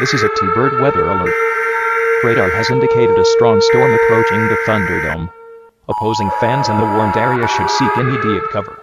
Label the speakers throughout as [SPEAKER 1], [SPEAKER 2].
[SPEAKER 1] This is a T-Bird weather alert. Radar has indicated a strong storm approaching the Thunderdome. Opposing fans in the warned area should seek immediate cover.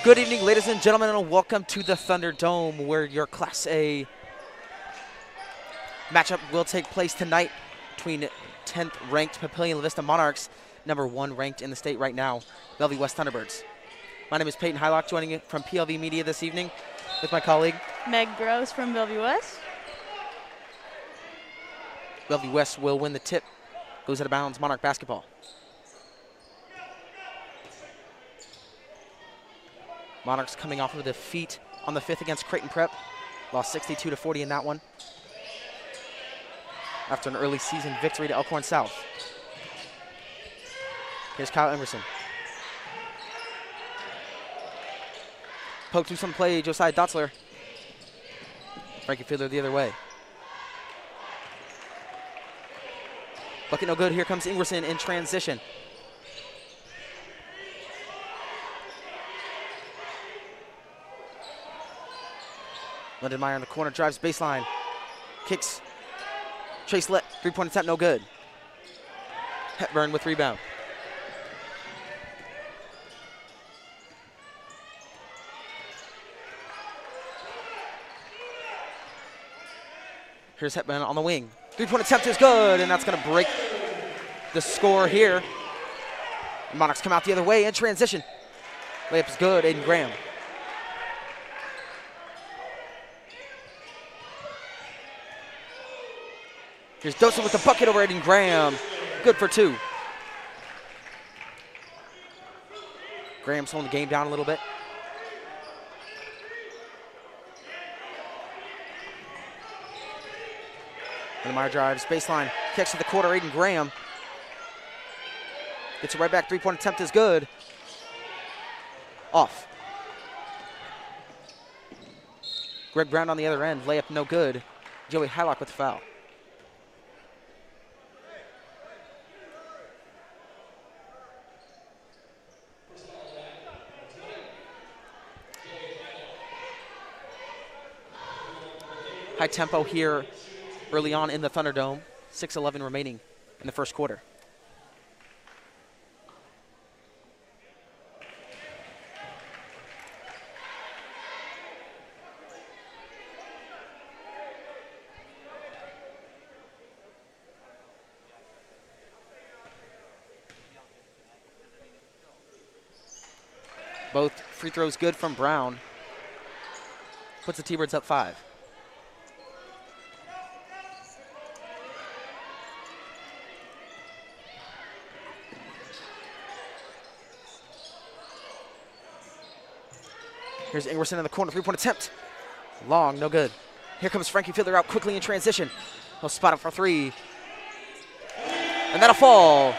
[SPEAKER 2] Good evening, ladies and gentlemen, and welcome to the Thunderdome, where your Class A Matchup will take place tonight between 10th ranked Papillion-LaVista Monarchs, number 1 ranked in the state right now, Bellevue West Thunderbirds. My name is Peyton Hylock, joining you from PLV Media this evening with my colleague
[SPEAKER 3] Meg Gross from Bellevue West.
[SPEAKER 2] Bellevue West will win the tip. Goes out of bounds, Monarch basketball. Monarchs coming off of a defeat on the 5th against Creighton Prep. Lost 62-40 in that one, after an early season victory to Elkhorn South. Here's Kyle Emerson. Poke through some play, Josiah Dotzler. Frankie Fiedler the other way. Bucket no good, here comes Ingerson in transition. Lindenmeyer in the corner, drives baseline. Kicks. Chase Lett, three-point attempt, no good. Hepburn with rebound. Here's Hepburn on the wing. Three-point attempt is good, and that's going to break the score here. Monarchs come out the other way in transition. Layup is good, Aiden Graham. Here's Dosa with the bucket over Aiden Graham. Good for 2. Graham's holding the game down a little bit. Lindenmeyer drives, baseline, kicks to the quarter, Aiden Graham. Gets it right back, three-point attempt is good. Off. Greg Brown on the other end, layup no good. Joey Hylock with the foul. High tempo here early on in the Thunderdome. 6:11 remaining in the first quarter. Both free throws good from Brown. Puts the T-Birds up 5. Here's Ingerson in the corner, three-point attempt. Long, no good. Here comes Frankie Fiedler out quickly in transition. He'll spot up for 3. And that'll fall.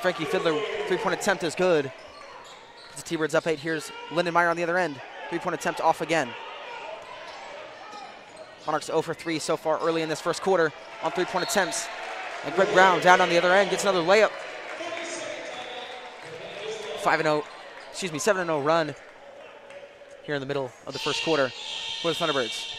[SPEAKER 2] Frankie Fiedler, three-point attempt is good. The T-Birds up 8. Here's Lindenmeyer on the other end. Three-point attempt off again. Monarchs 0 for 3 so far early in this first quarter on three-point attempts. And Greg Brown down on the other end gets another layup. 7-0 run here in the middle of the first quarter for the Thunderbirds.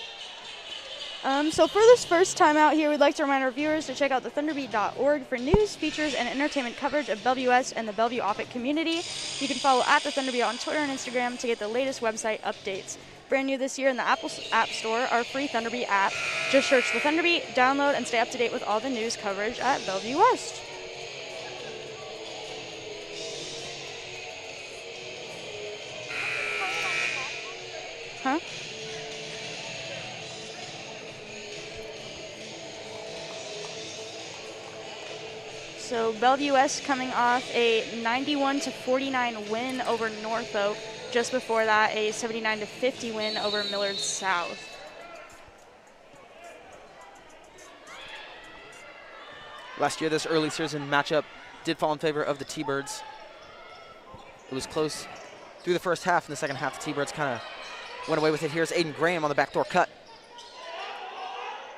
[SPEAKER 3] So for this first time out here, we'd like to remind our viewers to check out thethunderbeat.org for news, features, and entertainment coverage of Bellevue West and the Bellevue Offutt community. You can follow @thethunderbeat on Twitter and Instagram to get the latest website updates. Brand new this year in the Apple App Store, our free Thunderbeat app. Just search the Thunderbeat, download, and stay up to date with all the news coverage at Bellevue West. Huh? So Bellevue West coming off a 91-49 win over North Oak. Just before that, a 79-50 win over Millard South.
[SPEAKER 2] Last year, this early season matchup did fall in favor of the T-Birds. It was close through the first half. In the second half, the T-Birds kind of went away with it. Here's Aiden Graham on the backdoor cut.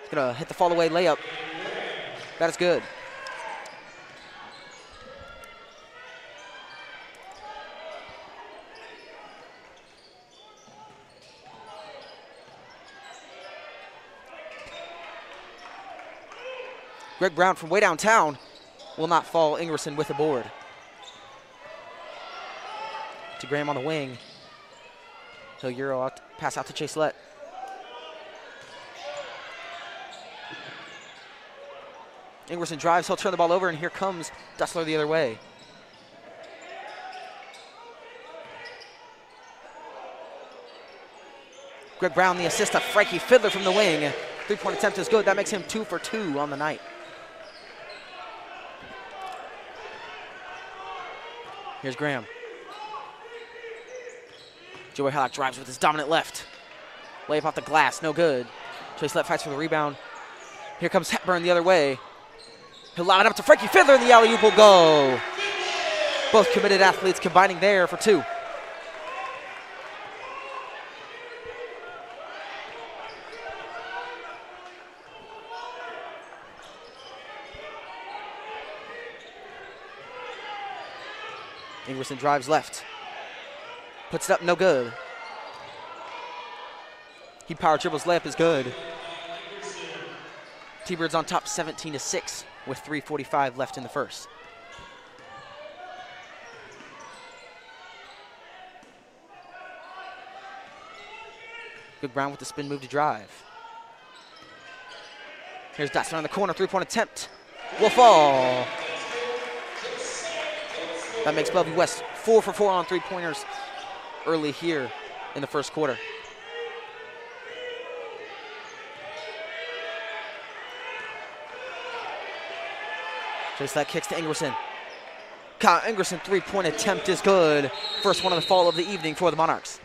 [SPEAKER 2] He's going to hit the fall-away layup. That is good. Greg Brown from way downtown will not fall. Ingerson with the board. To Graham on the wing. He'll Euro out, pass out to Chase Lett. Ingerson drives, he'll turn the ball over, and here comes Dessler the other way. Greg Brown, the assist to Frankie Fiddler from the wing. 3-point attempt is good. That makes him 2 for 2 on the night. Here's Graham. Joey Halleck drives with his dominant left. Layup off the glass, no good. Chase Lett fights for the rebound. Here comes Hepburn the other way. He'll lob it up to Frankie Fiddler, and the alley-oop will go. Both committed athletes combining there for 2. Ingerson drives left. Puts it up, no good. He power dribbles, layup is good. T-Birds on top 17-6 with 3:45 left in the first. Good Brown with the spin move to drive. Here's Dotson on the corner, 3-point attempt. Will fall. That makes Bellevue West 4 for 4 on 3-pointers early here in the first quarter. Chase that kicks to Ingerson. Kyle Ingerson 3-point attempt is good. First one of the fall of the evening for the Monarchs.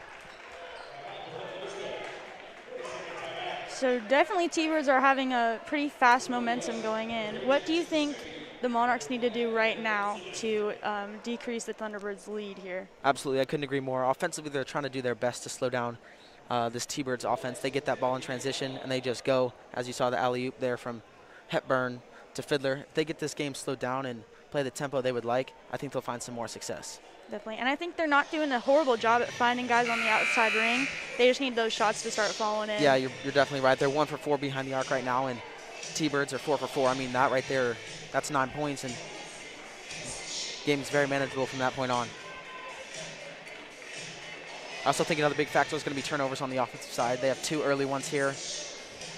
[SPEAKER 3] So definitely T-Birds are having a pretty fast momentum going in. What do you think the Monarchs need to do right now to decrease the Thunderbirds' lead here?
[SPEAKER 2] Absolutely, I couldn't agree more. Offensively, they're trying to do their best to slow down this T-Birds offense. They get that ball in transition, and they just go. As you saw the alley-oop there from Hepburn to Fiddler. If they get this game slowed down and play the tempo they would like, I think they'll find some more success.
[SPEAKER 3] Definitely, and I think they're not doing a horrible job at finding guys on the outside ring. They just need those shots to start falling in.
[SPEAKER 2] Yeah, you're definitely right. They're 1 for 4 behind the arc right now, and T-Birds are 4 for 4. I mean, that right there, that's 9 points, and game's very manageable from that point on. I also think another big factor is going to be turnovers on the offensive side. They have 2 early ones here.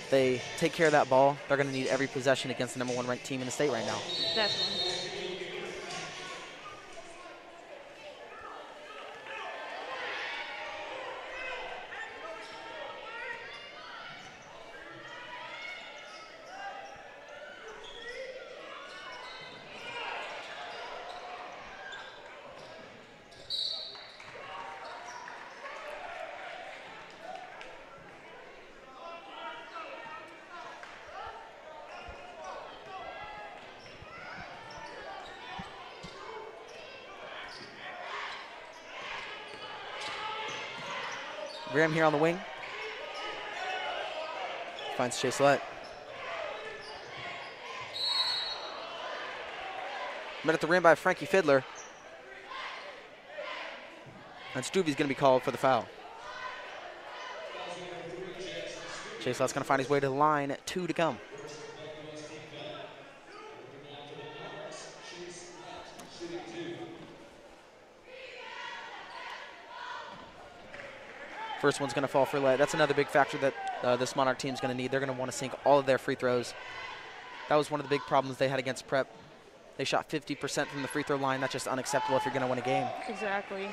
[SPEAKER 2] They take care of that ball. They're going to need every possession against the #1 ranked team in the state right now.
[SPEAKER 3] Definitely.
[SPEAKER 2] Graham here on the wing. Finds Chase Lett. Met at the rim by Frankie Fiddler. And Stuvey's going to be called for the foul. Chase Lett's going to find his way to the line at 2 to come. First one's going to fall for Lett. That's another big factor that this Monarch team's going to need. They're going to want to sink all of their free throws. That was one of the big problems they had against Prep. They shot 50% from the free throw line. That's just unacceptable if you're going to win a game.
[SPEAKER 3] Exactly.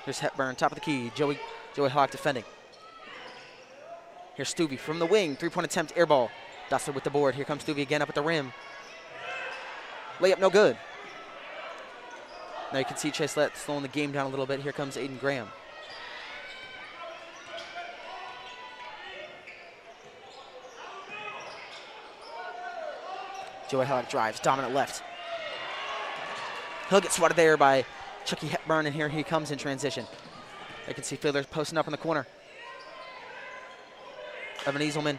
[SPEAKER 2] Here's Hepburn, top of the key. Joey Hawk defending. Here's Stuvey from the wing. 3-point attempt, air ball. Dessler with the board. Here comes Stuvey again up at the rim. Layup no good. Now you can see Chase Lett slowing the game down a little bit. Here comes Aiden Graham. Joey Halleck drives, dominant left. He'll get swatted there by Chucky Hepburn, and here he comes in transition. I can see Fiddler posting up in the corner. Evan Easelman.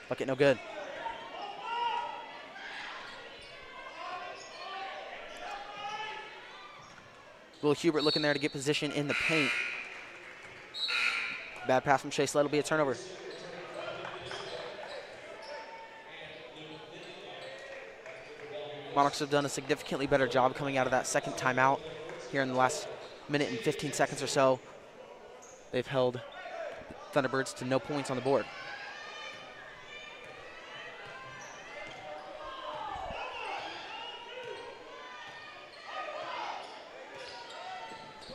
[SPEAKER 2] Bucket no good. Will Hubert looking there to get position in the paint. Bad pass from Chase Lett will be a turnover. Monarchs have done a significantly better job coming out of that second timeout here in the last minute and 15 seconds or so, they've held Thunderbirds to no points on the board.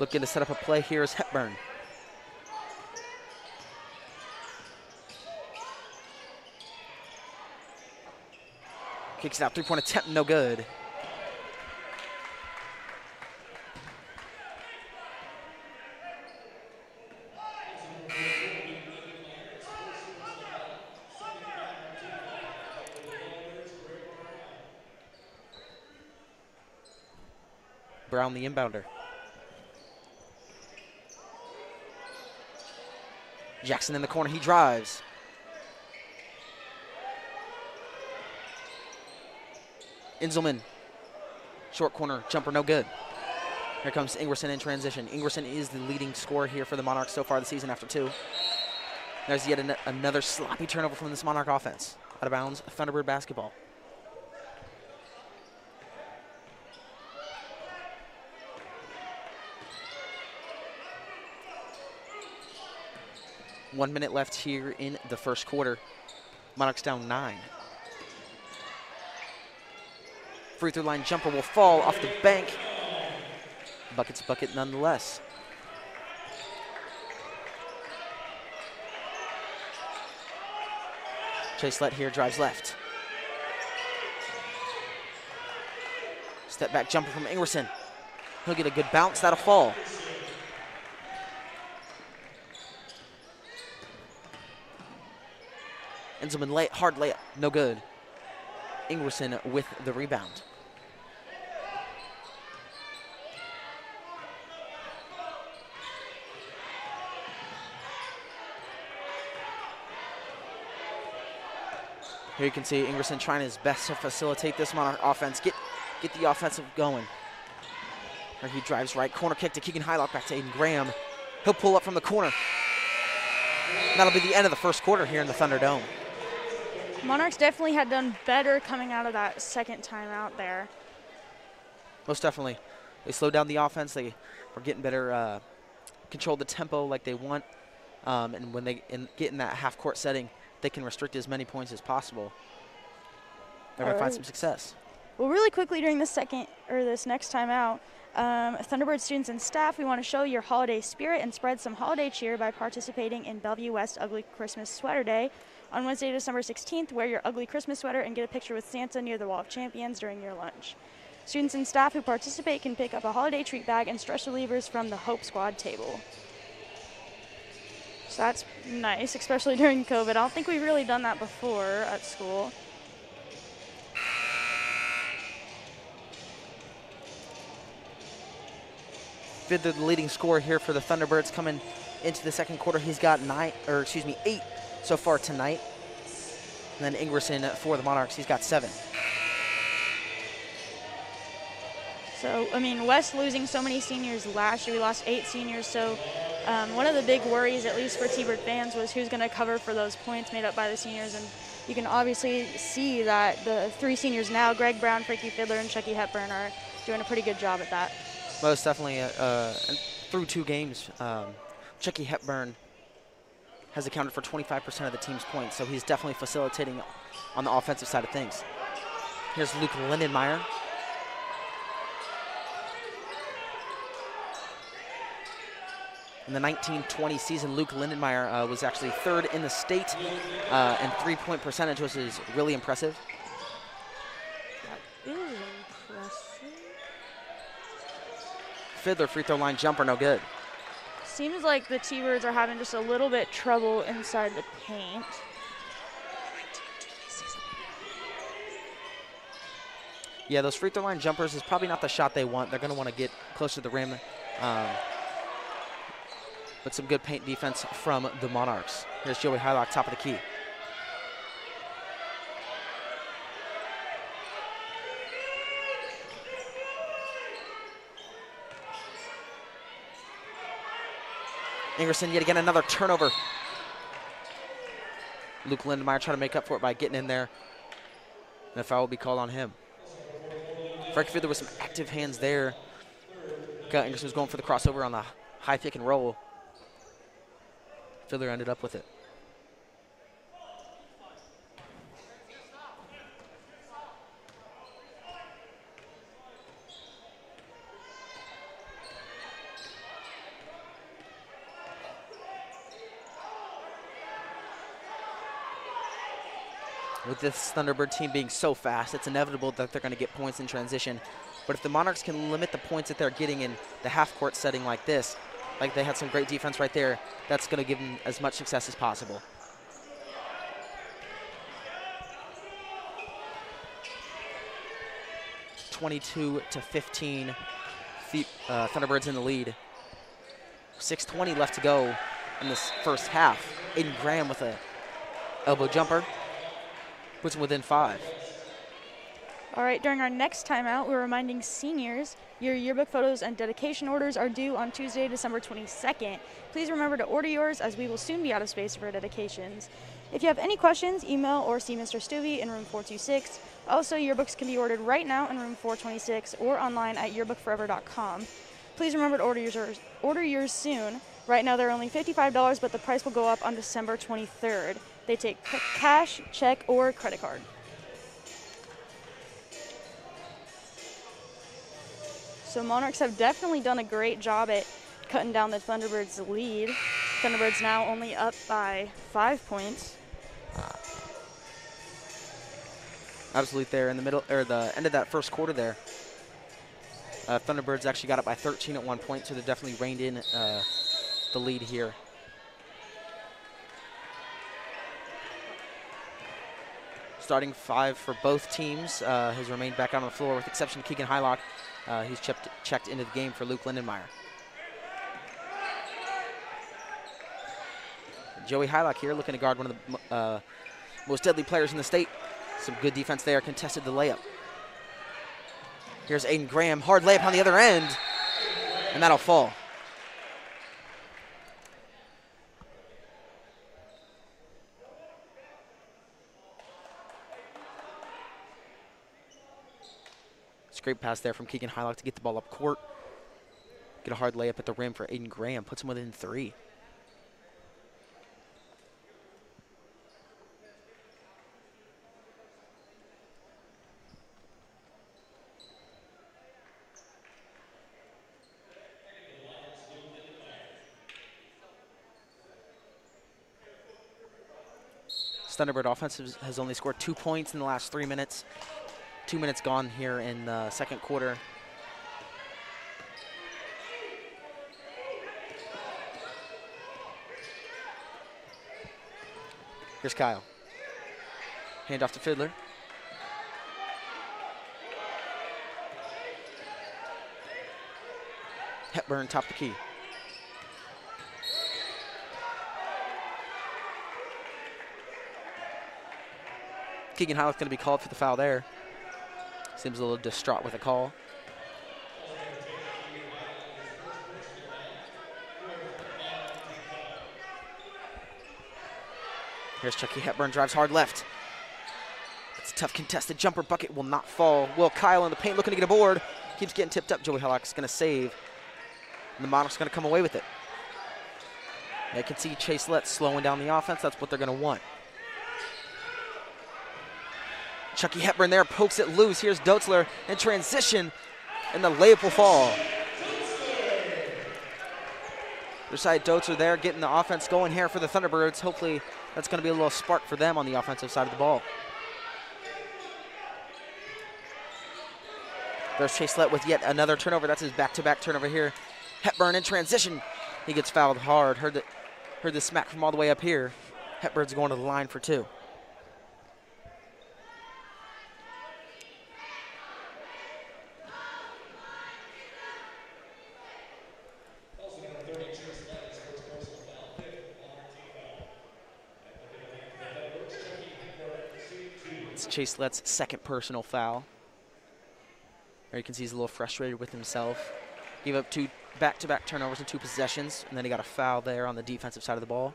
[SPEAKER 2] Looking to set up a play here is Hepburn. Kicks it out, three-point attempt, no good. Brown, the inbounder. Jackson in the corner, he drives. Inzelman, short corner, jumper, no good. Here comes Ingerson in transition. Ingerson is the leading scorer here for the Monarchs so far this season after 2. There's yet another sloppy turnover from this Monarch offense. Out of bounds, Thunderbird basketball. One minute left here in the first quarter. Monarchs down 9. Free throw line jumper will fall off the bank. Bucket's a bucket nonetheless. Chase Lett here drives left. Step back jumper from Ingerson. He'll get a good bounce, that'll fall. Inzelman hard layup, no good. Ingerson with the rebound. Here you can see Ingerson trying his best to facilitate this Monarch offense, get the offensive going. Where he drives right, corner kick to Keegan Hylock, back to Aiden Graham. He'll pull up from the corner. And that'll be the end of the first quarter here in the Thunderdome.
[SPEAKER 3] Monarchs definitely had done better coming out of that second timeout there.
[SPEAKER 2] Most definitely. They slowed down the offense. They were getting better, control the tempo like they want. And when they get in that half-court setting, they can restrict as many points as possible. They're going to find some success.
[SPEAKER 3] Well, really quickly during this next timeout, Thunderbird students and staff, we want to show your holiday spirit and spread some holiday cheer by participating in Bellevue West Ugly Christmas Sweater Day. On Wednesday, December 16th, wear your ugly Christmas sweater and get a picture with Santa near the Wall of Champions during your lunch. Students and staff who participate can pick up a holiday treat bag and stress relievers from the Hope Squad table. So that's nice, especially during COVID. I don't think we've really done that before at school.
[SPEAKER 2] Fifth, the leading scorer here for the Thunderbirds coming into the second quarter. He's got 8 so far tonight. And then Ingerson for the Monarchs, he's got 7.
[SPEAKER 3] So, I mean, West losing so many seniors last year. We lost 8 seniors, so one of the big worries, at least for T-Bird fans, was who's going to cover for those points made up by the seniors. And you can obviously see that the 3 seniors now, Greg Brown, Frankie Fiddler, and Chucky Hepburn, are doing a pretty good job at that.
[SPEAKER 2] Most definitely. Through 2 games, Chucky Hepburn has accounted for 25% of the team's points, so he's definitely facilitating on the offensive side of things. Here's Luke Lindenmeyer. In the 1920 season, Luke Lindenmeyer was actually 3rd in the state, and 3-point percentage, which is really impressive.
[SPEAKER 3] That is impressive.
[SPEAKER 2] Fiddler free throw line jumper, no good.
[SPEAKER 3] Seems like the T-Birds are having just a little bit trouble inside the paint.
[SPEAKER 2] Yeah, those free throw line jumpers is probably not the shot they want. They're going to want to get close to the rim. But some good paint defense from the Monarchs. Here's Joey Hylock, top of the key. Ingerson yet again another turnover. Luke Lindenmeyer trying to make up for it by getting in there. And a foul will be called on him. Frank Fiddler with some active hands there. Anderson was going for the crossover on the high pick and roll. Fiddler ended up with it. With this Thunderbird team being so fast, it's inevitable that they're going to get points in transition. But if the Monarchs can limit the points that they're getting in the half-court setting like this, like they had some great defense right there, that's going to give them as much success as possible. (22-15), Thunderbirds in the lead. 6:20 left to go in this first half. Aiden Graham with a elbow jumper. Puts them within 5.
[SPEAKER 3] All right, during our next timeout, we're reminding seniors your yearbook photos and dedication orders are due on Tuesday, December 22nd. Please remember to order yours as we will soon be out of space for dedications. If you have any questions, email or see Mr. Stuvey in room 426. Also, yearbooks can be ordered right now in room 426 or online at yearbookforever.com. Please remember to order yours soon. Right now, they're only $55, but the price will go up on December 23rd. They take cash, check, or credit card. So Monarchs have definitely done a great job at cutting down the Thunderbirds' lead. Thunderbirds now only up by 5 points.
[SPEAKER 2] Absolutely there in the middle, or the end of that first quarter there. Thunderbirds actually got up by 13 at one point, so they definitely reined in the lead here. Starting 5 for both teams has remained back out on the floor, with the exception of Keegan Hylock. He's checked into the game for Luke Lindenmeyer. Joey Hylock here looking to guard one of the most deadly players in the state. Some good defense there, contested the layup. Here's Aiden Graham, hard layup on the other end, and that'll fall. Great pass there from Keegan Hylock to get the ball up court. Get a hard layup at the rim for Aiden Graham. Puts him within 3. Thunderbird offense has only scored 2 points in the last 3 minutes. 2 minutes gone here in the second quarter. Here's Kyle. Hand off to Fiddler. Hepburn top the key. Keegan Hylock's going to be called for the foul there. Seems a little distraught with a call. Here's Chucky Hepburn, drives hard left. It's a tough contested jumper, bucket will not fall. Will Kyle in the paint looking to get a board. Keeps getting tipped up. Joey Hylock's going to save. And the Monarchs going to come away with it. They can see Chase Letts slowing down the offense. That's what they're going to want. Chucky Hepburn there, pokes it loose. Here's Doetzler in transition, and the layup will fall. Josiah Doetzler there getting the offense going here for the Thunderbirds. Hopefully that's going to be a little spark for them on the offensive side of the ball. There's Chase Lett with yet another turnover. That's his back-to-back turnover here. Hepburn in transition. He gets fouled hard. Heard the smack from all the way up here. Hepburn's going to the line for 2. Chase Lett's second personal foul. There you can see he's a little frustrated with himself. Gave up 2 back-to-back turnovers in 2 possessions, and then he got a foul there on the defensive side of the ball.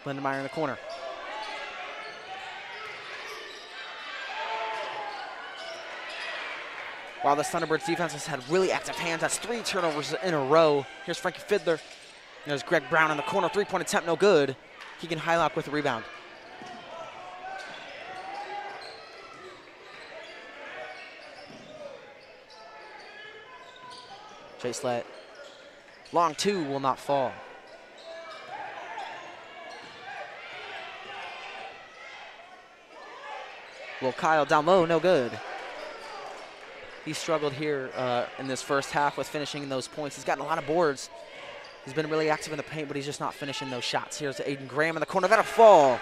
[SPEAKER 2] Lindenmeyer in the corner. While the Thunderbirds defense has had really active hands, that's 3 turnovers in a row. Here's Frankie Fiddler. There's Greg Brown in the corner, 3-point attempt, no good. Keegan Hylock with the rebound. Chase Lett. Long 2 will not fall. Will Kyle down low, no good. He struggled here in this first half with finishing those points. He's gotten a lot of boards. He's been really active in the paint, but he's just not finishing those shots. Here's Aiden Graham in the corner. That'll fall.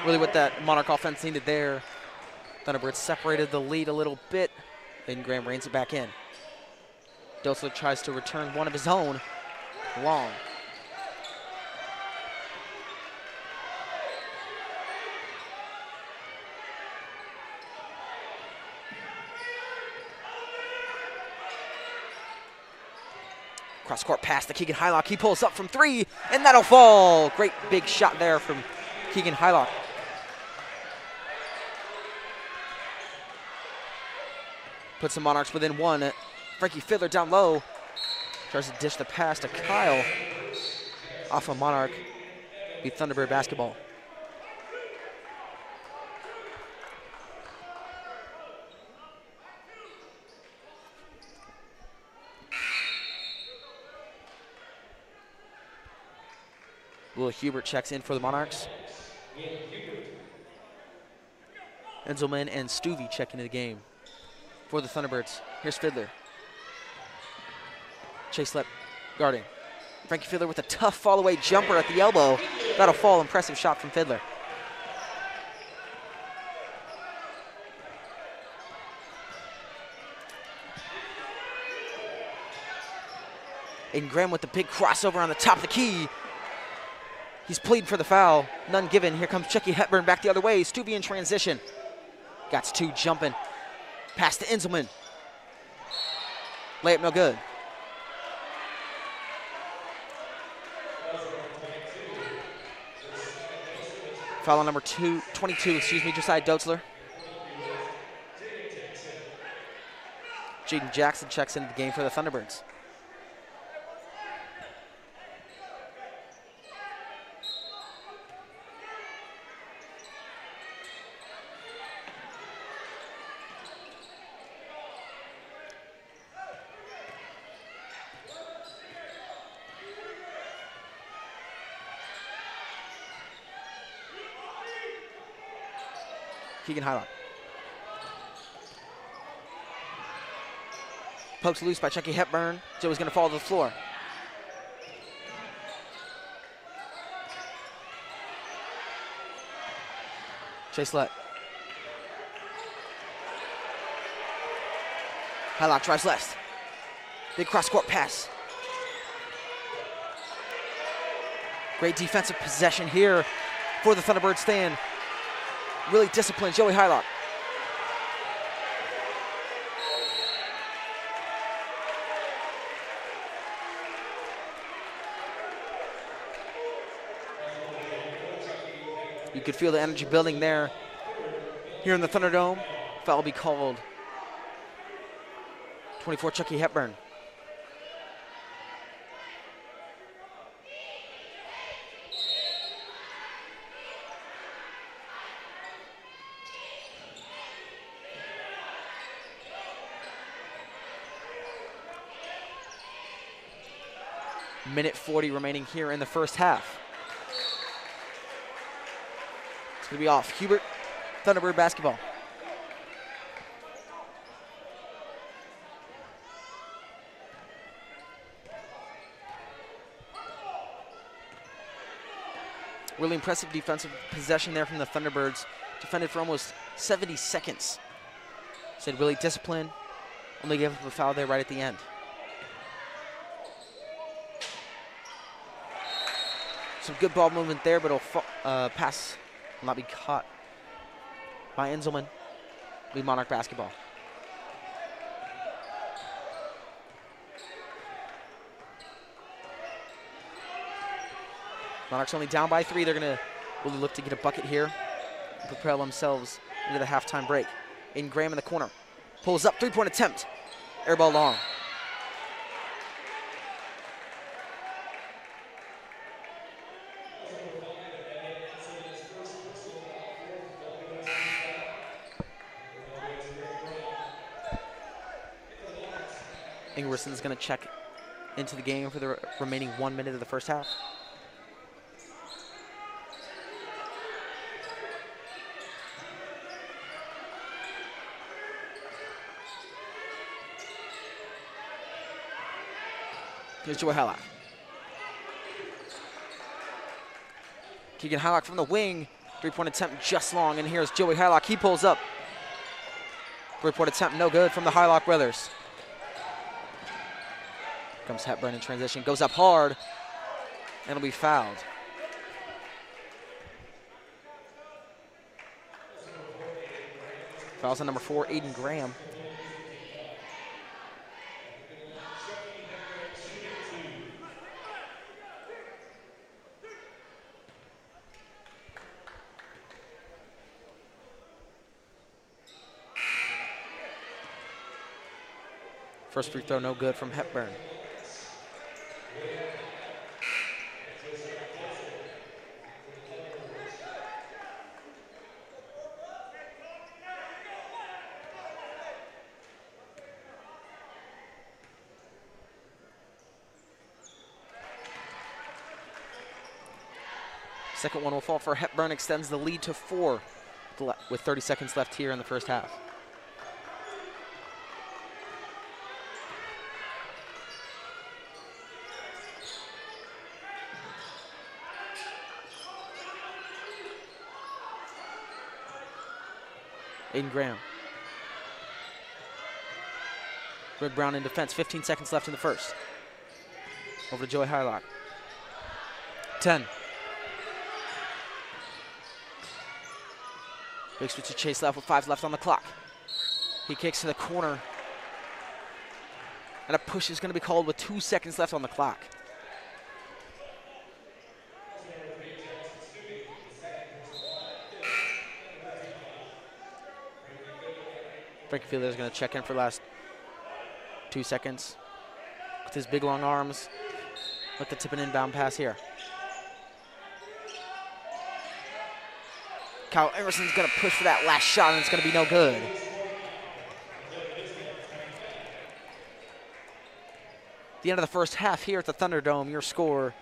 [SPEAKER 2] Really what that Monarch offense needed there. Thunderbirds separated the lead a little bit. Aiden Graham reins it back in. Dotzler tries to return one of his own. Long. Cross-court pass to Keegan Hylock. He pulls up from 3, and that'll fall. Great big shot there from Keegan Hylock. Puts the Monarchs within 1. Frankie Fiddler down low. Tries to dish the pass to Kyle. Off of Monarch. Be Thunderbird basketball. Will Hubert checks in for the Monarchs. Enzelman and Stuvey check into the game for the Thunderbirds. Here's Fiddler. Chase Lett guarding. Frankie Fiddler with a tough fall-away jumper at the elbow. That'll fall. Impressive shot from Fiddler. Aiden Graham with the big crossover on the top of the key. He's pleading for the foul. None given. Here comes Chucky Hepburn back the other way. Stuvey in transition. Got 2 jumping. Pass to Enzelman. Layup no good. Foul on number 22, Josiah Dotzler. Jaden Jackson checks into the game for the Thunderbirds. Keegan Hylock. Pokes loose by Chucky Hepburn. Joey's going to fall to the floor. Chase Lett. Hylock drives left. Big cross-court pass. Great defensive possession here for the Thunderbird stand. Really disciplined Joey Hylock. You could feel the energy building there. Here in the Thunderdome, foul will be called. 24, Chucky Hepburn. Minute 40 remaining here in the first half. It's going to be off. Hubert, Thunderbird basketball. Really impressive defensive possession there from the Thunderbirds. Defended for almost 70 seconds. Stayed really disciplined. Only gave up a foul there right at the end. Some good ball movement there, but pass will not be caught by Enzelman. Lead Monarch basketball. Monarchs only down by 3. They're going to really look to get a bucket here and propel themselves into the halftime break. Aiden Graham in the corner. Pulls up, three-point attempt. Air ball long. Ingerson's going to check into the game for the remaining 1 minute of the first half. Here's Joey Hylock. Keegan Hylock from the wing. Three-point attempt just long, and here's Joey Hylock. He pulls up. Three-point attempt no good from the Hylock brothers. Comes Hepburn in transition, goes up hard, and will be fouled. Fouls on number 4, Aiden Graham. First free throw no good from Hepburn. Second one will fall for Hepburn, extends the lead to 4 with 30 seconds left here in the first half. Aiden Graham. Greg Brown in defense, 15 seconds left in the first. Over to Joey Hylock. 10. Big switch to Chase left with 5 left on the clock. He kicks to the corner. And a push is going to be called with 2 seconds left on the clock. Frankie Fielder is going to check in for the last 2 seconds. With his big long arms. Look to tip an inbound pass here. Kyle Emerson's going to push for that last shot, and it's going to be no good. The end of the first half here at the Thunderdome. Your score: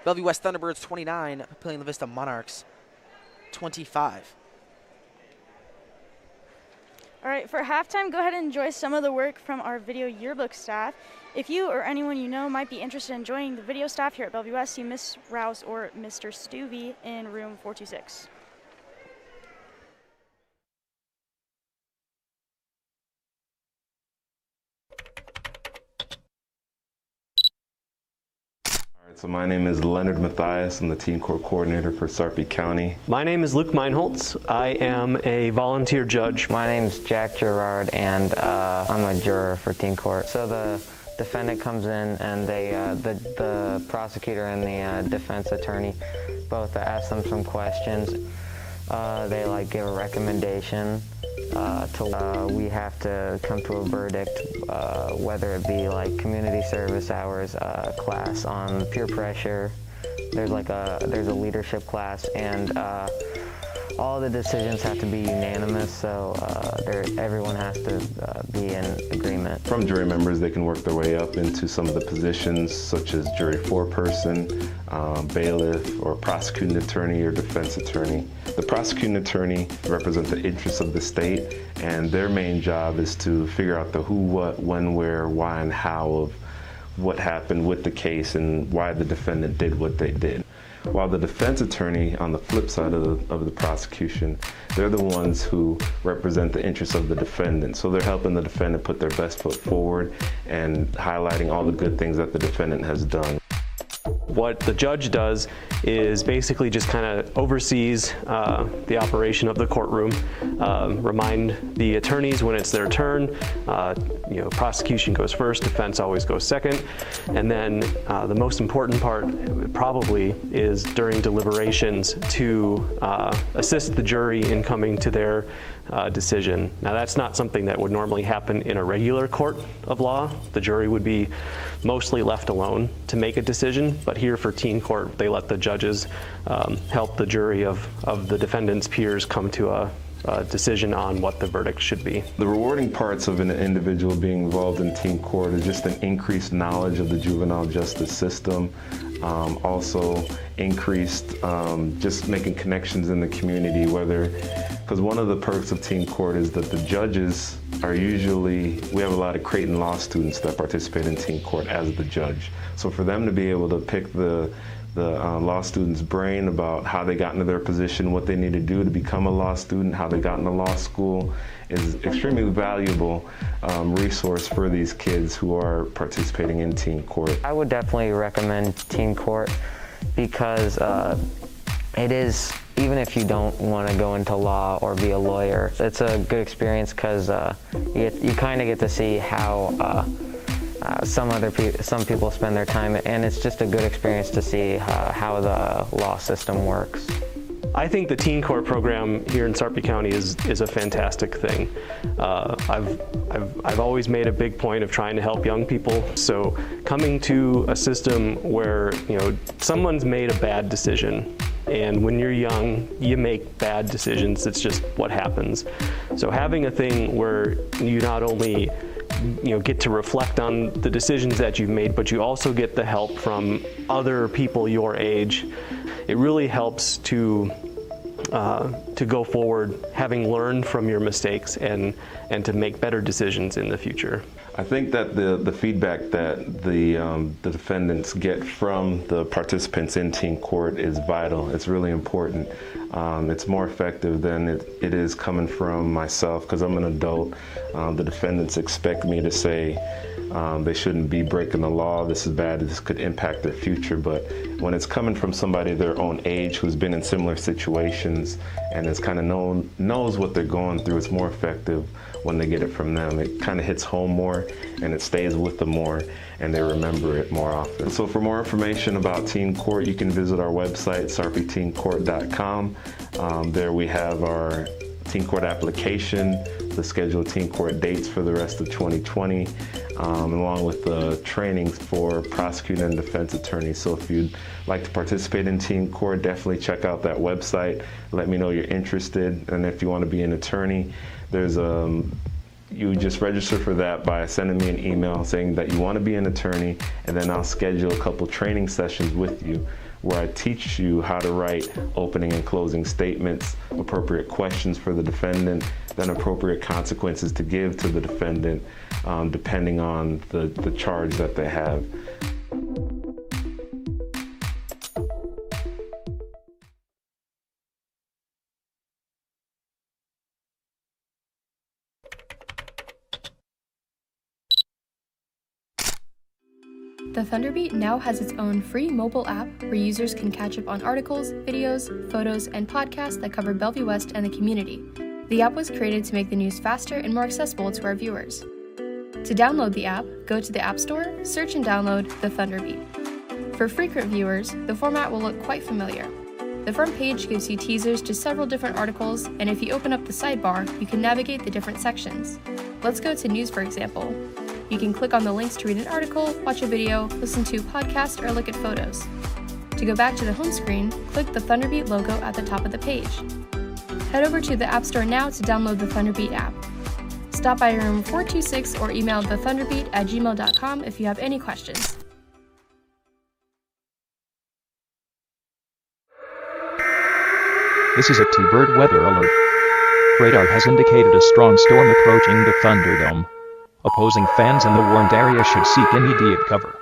[SPEAKER 2] Bellevue West Thunderbirds 29, Papillion-LaVista Monarchs 25.
[SPEAKER 3] All right, for halftime, go ahead and enjoy some of the work from our video yearbook staff. If you or anyone you know might be interested in joining the video staff here at Bellevue West, see Miss Rouse or Mr. Stuvey in room 426.
[SPEAKER 4] So my name is Leonard Mathias. I'm the Team Corps Coordinator for Sarpy County.
[SPEAKER 5] My name is Luke Meinholtz. I am a volunteer judge.
[SPEAKER 6] My name is Jack Gerard, and I'm a juror for Team Court. So the defendant comes in, and the prosecutor and the defense attorney both ask them some questions. They give a recommendation. We have to come to a verdict, whether it be community service hours class on peer pressure. There's a leadership class, and all the decisions have to be unanimous. So everyone has to be in agreement.
[SPEAKER 4] From jury members, they can work their way up into some of the positions, such as jury foreperson, bailiff, or prosecuting attorney or defense attorney. The prosecuting attorney represents the interests of the state, and their main job is to figure out the who, what, when, where, why, and how of what happened with the case and why the defendant did what they did. While the defense attorney, on the flip side of the prosecution, they're the ones who represent the interests of the defendant. So they're helping the defendant put their best foot forward and highlighting all the good things that the defendant has done.
[SPEAKER 5] What the judge does is basically just kind of oversees the operation of the courtroom, remind the attorneys when it's their turn. Prosecution goes first, defense always goes second, and then the most important part probably is during deliberations to assist the jury in coming to their decision. Now that's not something that would normally happen in a regular court of law. The jury would be mostly left alone to make a decision, but here for teen court, they let the judges help the jury of the defendant's peers come to a decision on what the verdict should be.
[SPEAKER 4] The rewarding parts of an individual being involved in teen court is just an increased knowledge of the juvenile justice system, also increased just making connections in the community, because one of the perks of teen court is that the judges are usually, we have a lot of Creighton law students that participate in teen court as the judge. So for them to be able to pick the law student's brain about how they got into their position, what they need to do to become a law student, how they got into law school, is extremely valuable resource for these kids who are participating in teen court.
[SPEAKER 6] I would definitely recommend teen court because it is, even if you don't want to go into law or be a lawyer, it's a good experience because you kind of get to see how some people spend their time, and it's just a good experience to see how the law system works.
[SPEAKER 5] I think the teen court program here in Sarpy County is a fantastic thing. I've always made a big point of trying to help young people. So coming to a system where someone's made a bad decision, and when you're young, you make bad decisions. It's just what happens. So having a thing where you not only get to reflect on the decisions that you've made, but you also get the help from other people your age. It really helps to go forward, having learned from your mistakes and to make better decisions in the future.
[SPEAKER 4] I think that the feedback that the defendants get from the participants in teen court is vital. It's really important. It's more effective than it is coming from myself, because I'm an adult. The defendants expect me to say they shouldn't be breaking the law, this is bad, this could impact their future. But when it's coming from somebody their own age who's been in similar situations and is kind of knows what they're going through, it's more effective when they get it from them. It kind of hits home more and it stays with them more and they remember it more often. So for more information about teen court, you can visit our website, sarpyteencourt.com. There we have our teen court application, the scheduled teen court dates for the rest of 2020, along with the trainings for prosecuting and defense attorneys. So if you'd like to participate in teen court, definitely check out that website. Let me know you're interested, and if you want to be an attorney, there's you just register for that by sending me an email saying that you want to be an attorney, and then I'll schedule a couple training sessions with you where I teach you how to write opening and closing statements, appropriate questions for the defendant, then appropriate consequences to give to the defendant depending on the charge that they have.
[SPEAKER 7] The Thunderbeat now has its own free mobile app where users can catch up on articles, videos, photos, and podcasts that cover Bellevue West and the community. The app was created to make the news faster and more accessible to our viewers. To download the app, go to the App Store, search and download The Thunderbeat. For frequent viewers, the format will look quite familiar. The front page gives you teasers to several different articles, and if you open up the sidebar, you can navigate the different sections. Let's go to news, for example. You can click on the links to read an article, watch a video, listen to a podcast, or look at photos. To go back to the home screen, click the Thunderbeat logo at the top of the page. Head over to the App Store now to download the Thunderbeat app. Stop by room 426 or email thethunderbeat@gmail.com if you have any questions.
[SPEAKER 1] This is a T-Bird weather alert. Radar has indicated a strong storm approaching the Thunderdome. Opposing fans in the warned area should seek immediate cover.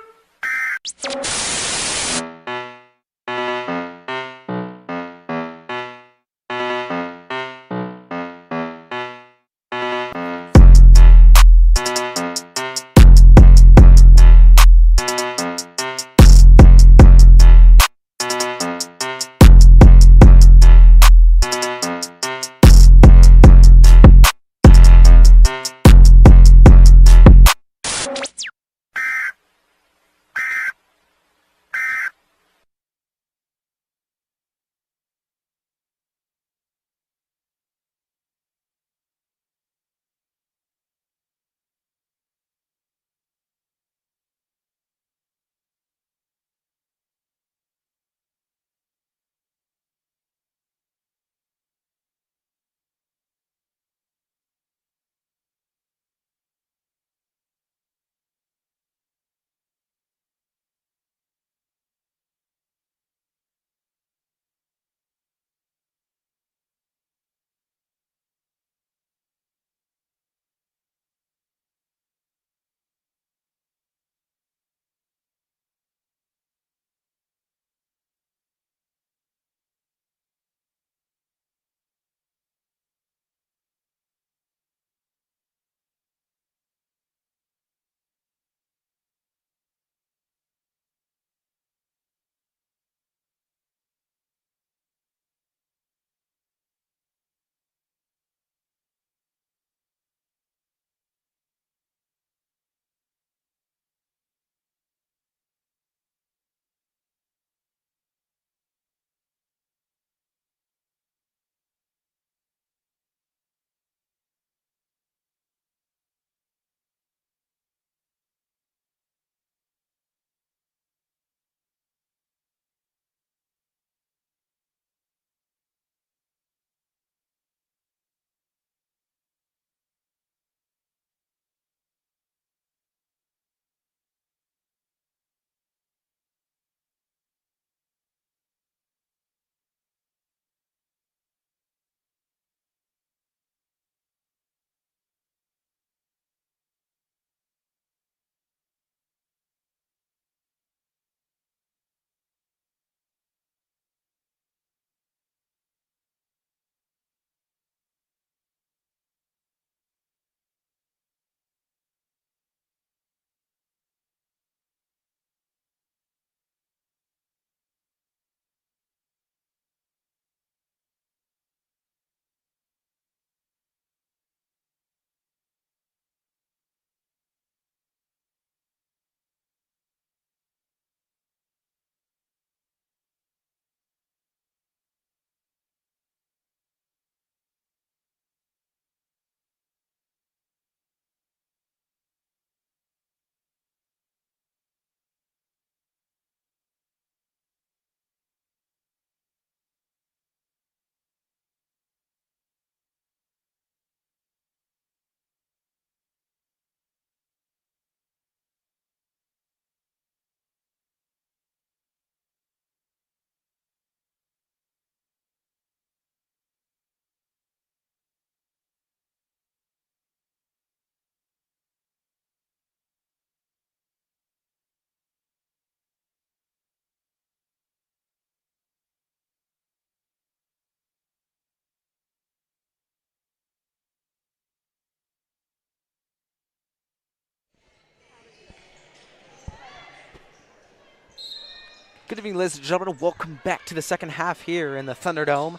[SPEAKER 2] Good evening, ladies and gentlemen. Welcome back to the second half here in the Thunderdome.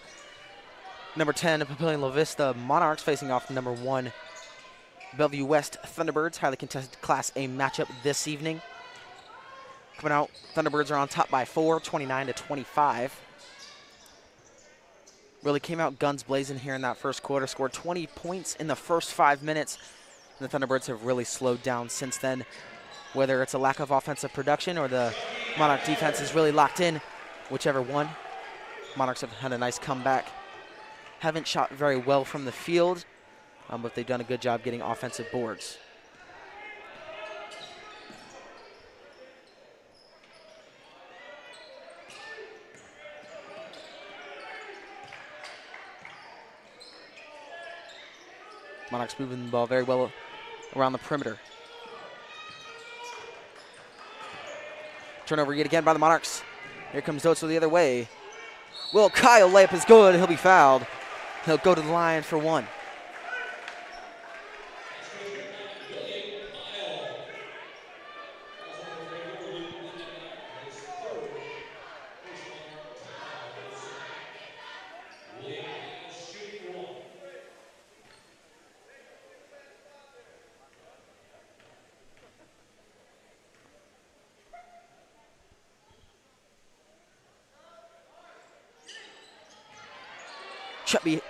[SPEAKER 2] Number 10, Papillion-LaVista Monarchs facing off number 1, Bellevue West Thunderbirds. Highly contested Class A matchup this evening. Coming out, Thunderbirds are on top by 4, 29-25. Really came out guns blazing here in that first quarter. Scored 20 points in the first 5 minutes. And the Thunderbirds have really slowed down since then. Whether it's a lack of offensive production or the Monarch defense is really locked in, whichever one. Monarchs have had a nice comeback. Haven't shot very well from the field, but they've done a good job getting offensive boards. Monarchs moving the ball very well around the perimeter. Turnover yet again by the Monarchs. Here comes Dotso the other way. Will Kyle layup is good. He'll be fouled. He'll go to the line for 1.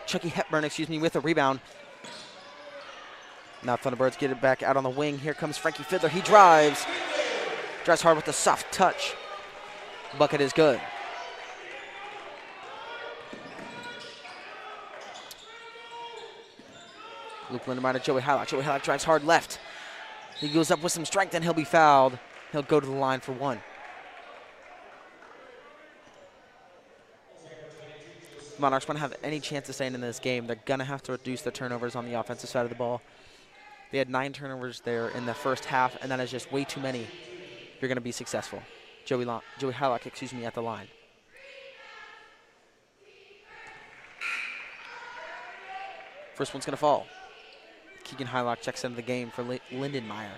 [SPEAKER 2] Chucky Hepburn, with a rebound. Now Thunderbirds get it back out on the wing. Here comes Frankie Fiddler. He drives. Drives hard with a soft touch. Bucket is good. Luke Lindemeyer to Joey Hylock. Joey Hylock drives hard left. He goes up with some strength and he'll be fouled. He'll go to the line for 1. Monarchs want to have any chance of staying in this game. They're going to have to reduce the turnovers on the offensive side of the ball. They had 9 turnovers there in the first half, and that is just way too many if you're going to be successful. Joey Hylock, at the line. First one's going to fall. Keegan Hylock checks into the game for Lindenmeyer.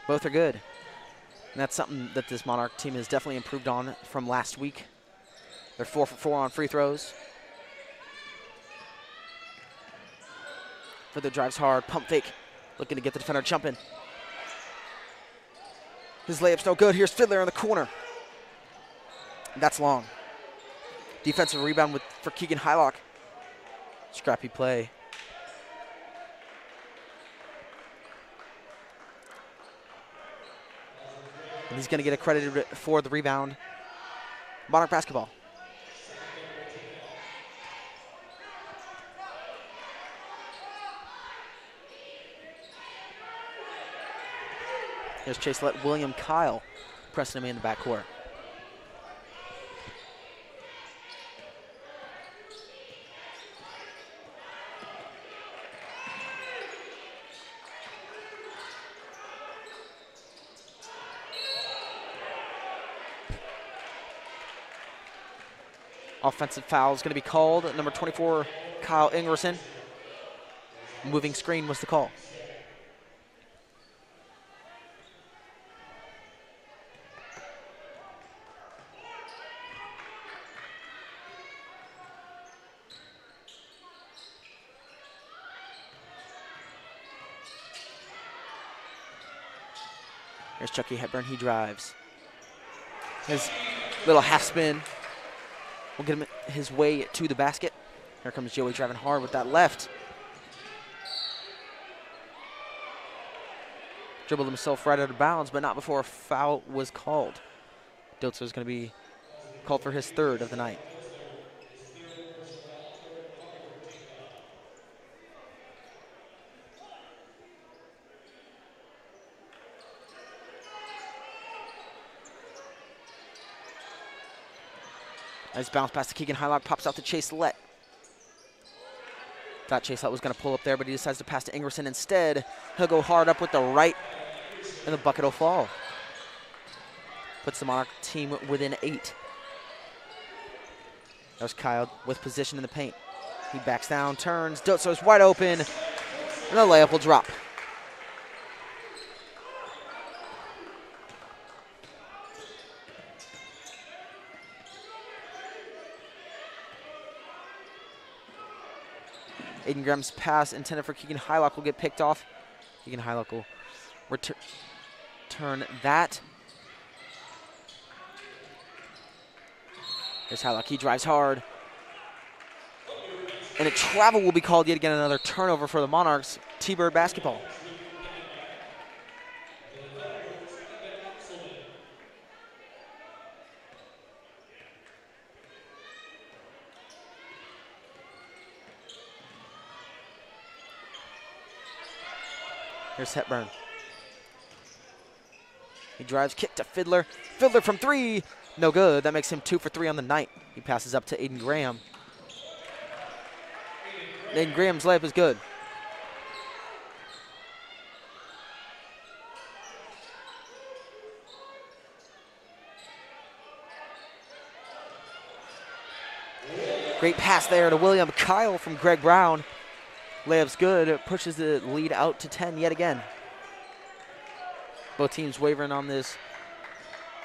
[SPEAKER 2] Both are good. And that's something that this Monarch team has definitely improved on from last week. They're 4 for 4 on free throws. Further drives hard, pump fake. Looking to get the defender jumping. His layup's no good. Here's Fiddler in the corner. That's long. Defensive rebound for Keegan Hylock. Scrappy play. And he's going to get accredited for the rebound. Monarch basketball. Here's Chase let William Kyle pressing him in the backcourt. Offensive foul is going to be called. Number 24, Kyle Ingerson. Moving screen was the call. Here's Chucky Hepburn. He drives. His little half spin will get him his way to the basket. Here comes Joey driving hard with that left. Dribbled himself right out of bounds, but not before a foul was called. Diltzer is going to be called for his 3rd of the night. Nice bounce pass to Keegan Hylock, pops out to Chase Lett. Thought Chase Lett was going to pull up there, but he decides to pass to Ingerson instead. He'll go hard up with the right, and the bucket will fall. Puts the Monarch team within 8. There's Kyle with position in the paint. He backs down, turns, Dotso's wide open, and the layup will drop. Aiden Graham's pass intended for Keegan Hylock will get picked off. Keegan Hylock will return that. Here's Hylock. He drives hard. And a travel will be called yet again. Another turnover for the Monarchs. T-Bird basketball. Here's Hepburn. He drives, kick to Fiddler. Fiddler from three. No good. That makes him 2 for 3 on the night. He passes up to Aiden Graham. Aiden Graham's layup is good. Great pass there to William Kyle from Greg Brown. Layup's good. It pushes the lead out to 10 yet again. Both teams wavering on this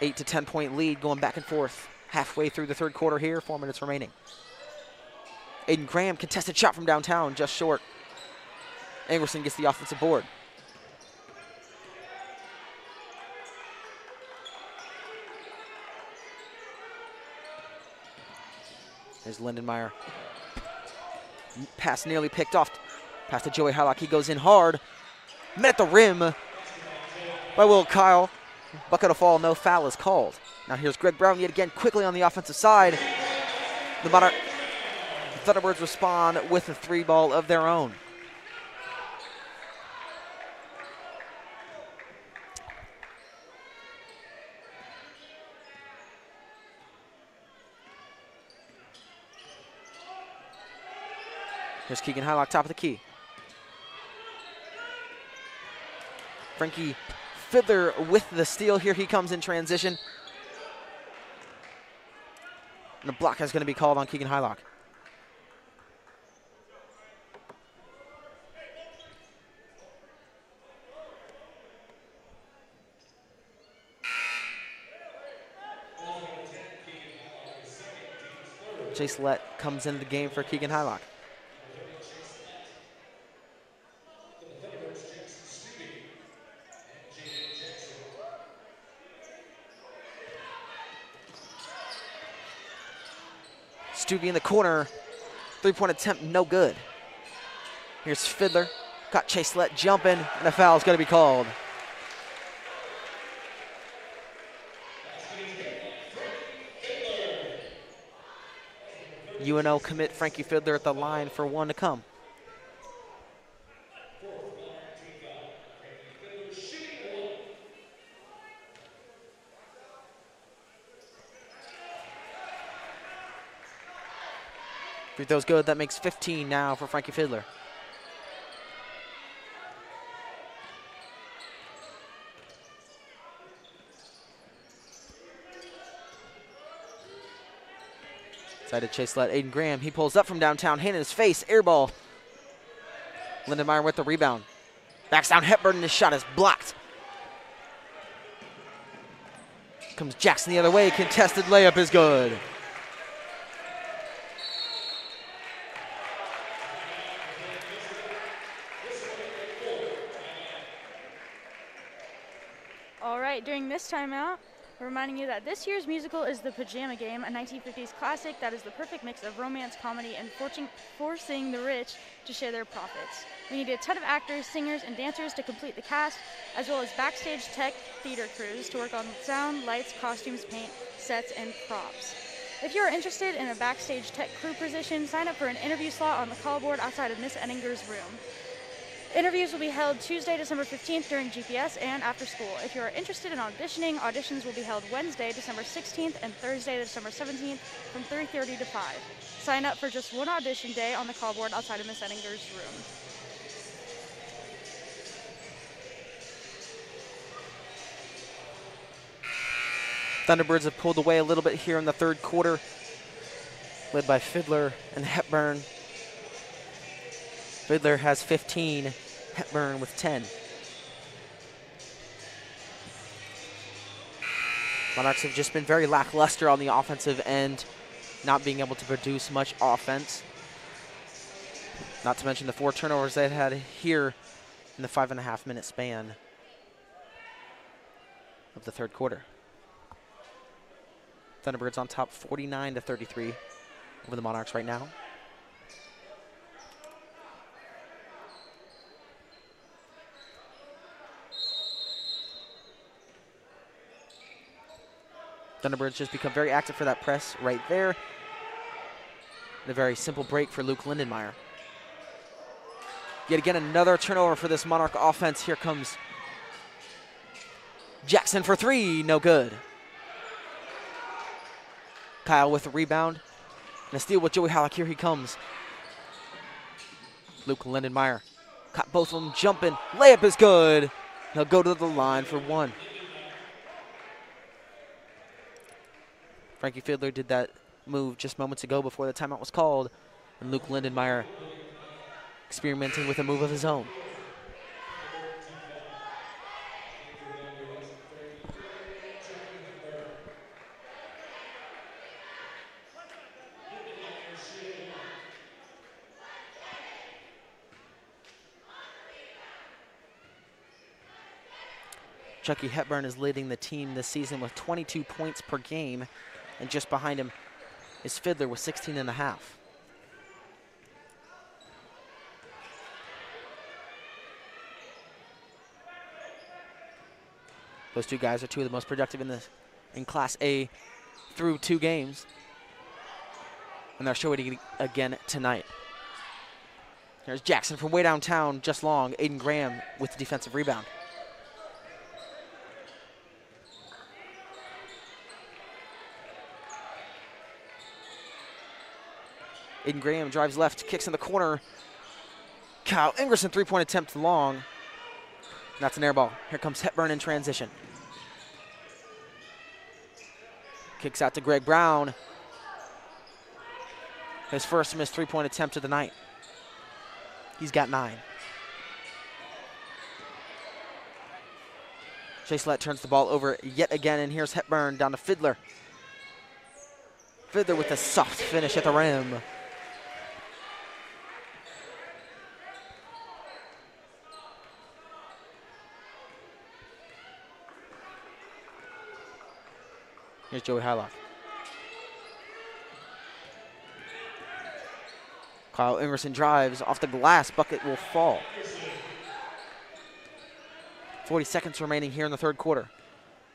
[SPEAKER 2] 8 to 10 point lead, going back and forth halfway through the third quarter here, 4 minutes remaining. Aiden Graham, contested shot from downtown, just short. Angerson gets the offensive board. There's Lindenmeyer. Pass nearly picked off. Pass to Joey Hylock. He goes in hard. Met at the rim by Will Kyle. Bucket of fall, no foul is called. Now here's Greg Brown yet again quickly on the offensive side. The Thunderbirds respond with a 3-ball of their own. Here's Keegan Hylock, top of the key. Frankie Fiddler with the steal. Here he comes in transition. And the block is going to be called on Keegan Hylock. Chase Lett comes into the game for Keegan Hylock. Stuggy in the corner. 3-point attempt, no good. Here's Fiddler. Got Chase Lett jumping, and a foul is going to be called. UNO commit Frankie Fiddler at the line for one to come. Free throw's good. That makes 15 now for Frankie Fiddler. Side to Chase Lett, Aiden Graham. He pulls up from downtown, hand in his face, air ball. Lindenmeyer with the rebound. Backs down Hepburn, and his shot is blocked. Comes Jackson the other way. Contested layup is good.
[SPEAKER 3] All right, during this timeout, we're reminding you that this year's musical is The Pajama Game, a 1950s classic that is the perfect mix of romance, comedy, and forcing the rich to share their profits. We need a ton of actors, singers, and dancers to complete the cast, as well as backstage tech theater crews to work on sound, lights, costumes, paint, sets, and props. If you are interested in a backstage tech crew position, sign up for an interview slot on the call board outside of Miss Enninger's room. Interviews will be held Tuesday, December 15th during GPS and after school. If you are interested in auditioning, auditions will be held Wednesday, December 16th and Thursday, December 17th from 3:30 to 5. Sign up for just one audition day on the call board outside of Miss Enninger's room.
[SPEAKER 2] Thunderbirds have pulled away a little bit here in the third quarter. led by Fiddler and Hepburn. Fiddler has 15, Hepburn with 10. Monarchs have just been very lackluster on the offensive end, not being able to produce much offense. Not to mention the 4 turnovers they had here in the 5.5-minute span of the third quarter. Thunderbirds on top 49-33 over the Monarchs right now. Thunderbirds just become very active for that press right there. And a very simple break for Luke Lindenmeyer. Yet again, another turnover for this Monarch offense. Here comes Jackson for 3, no good. Kyle with the rebound. And a steal with Joey Halleck. Here he comes. Luke Lindenmeyer caught both of them jumping. Layup is good. He'll go to the line for 1. Frankie Fiddler did that move just moments ago before the timeout was called. And Luke Lindenmeyer experimenting with a move of his own. Chucky Hepburn is leading the team this season with 22 points per game, and just behind him is Fiddler with 16.5. Those two guys are two of the most productive in Class A through 2 games, and they're showing it again tonight. There's Jackson from way downtown, just long. Aiden Graham with the defensive rebound. Aiden Graham drives left, kicks in the corner. Kyle Ingerson, 3-point attempt long. And that's an air ball. Here comes Hepburn in transition. Kicks out to Greg Brown. His first missed 3-point attempt of the night. He's got 9. Chase Lett turns the ball over yet again, and here's Hepburn down to Fiddler. Fiddler with a soft finish at the rim. Here's Joey Hylock. Kyle Ingerson drives off the glass. Bucket will fall. 40 seconds remaining here in the third quarter.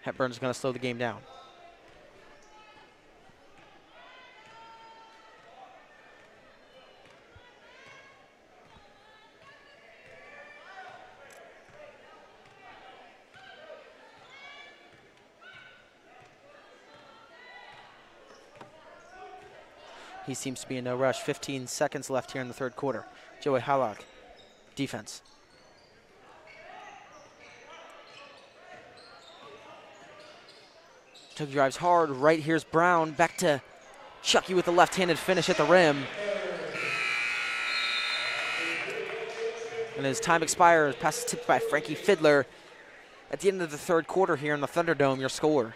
[SPEAKER 2] Hepburn's going to slow the game down. He seems to be in no rush. 15 seconds left here in the third quarter. Joey Hallock, defense. Chucky drives hard. Right here's Brown. Back to Chucky with the left-handed finish at the rim. And as time expires, pass is tipped by Frankie Fiddler. At the end of the third quarter here in the Thunderdome, your score: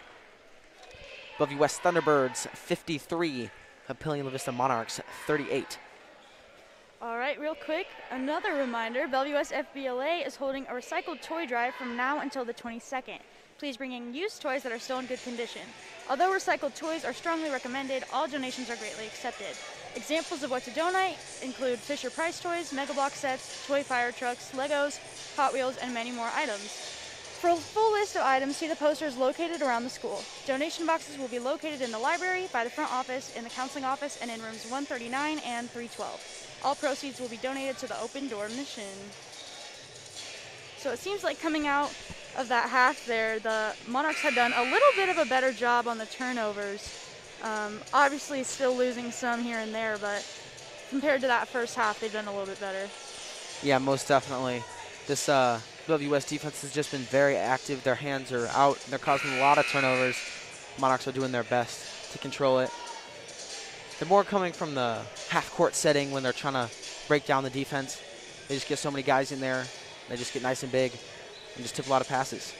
[SPEAKER 2] Bellevue West Thunderbirds 53. Papillion-LaVista Monarchs 38.
[SPEAKER 3] All right, real quick, another reminder, Bellevue West FBLA is holding a recycled toy drive from now until the 22nd. Please bring in used toys that are still in good condition. Although recycled toys are strongly recommended, all donations are greatly accepted. Examples of what to donate include Fisher-Price toys, Mega Block sets, toy fire trucks, Legos, Hot Wheels, and many more items. For a full list of items, see the posters located around the school. Donation boxes will be located in the library, by the front office, in the counseling office, and in rooms 139 and 312. All proceeds will be donated to the Open Door mission. So it seems like coming out of that half there, the Monarchs had done a little bit of a better job on the turnovers. Obviously still losing some here and there, but compared to that first half, they've done a little bit better.
[SPEAKER 2] Yeah, most definitely. This Bellevue West defense has just been very active. Their hands are out. They're causing a lot of turnovers. Monarchs are doing their best to control it. They're more coming from the half-court setting when they're trying to break down the defense. They just get so many guys in there. They just get nice and big and just tip a lot of passes.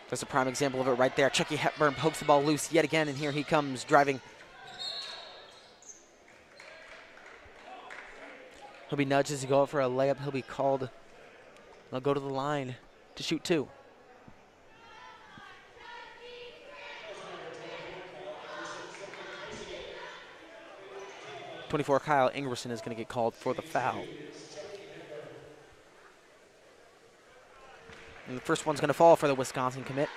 [SPEAKER 2] There's a prime example of it right there. Chucky Hepburn pokes the ball loose yet again, and here he comes driving. He'll be nudged as he go out for a layup. He'll be called. They'll go to the line to shoot 2. .24 Kyle Ingerson is going to get called for the foul. And the first one's going to fall for the Wisconsin commit.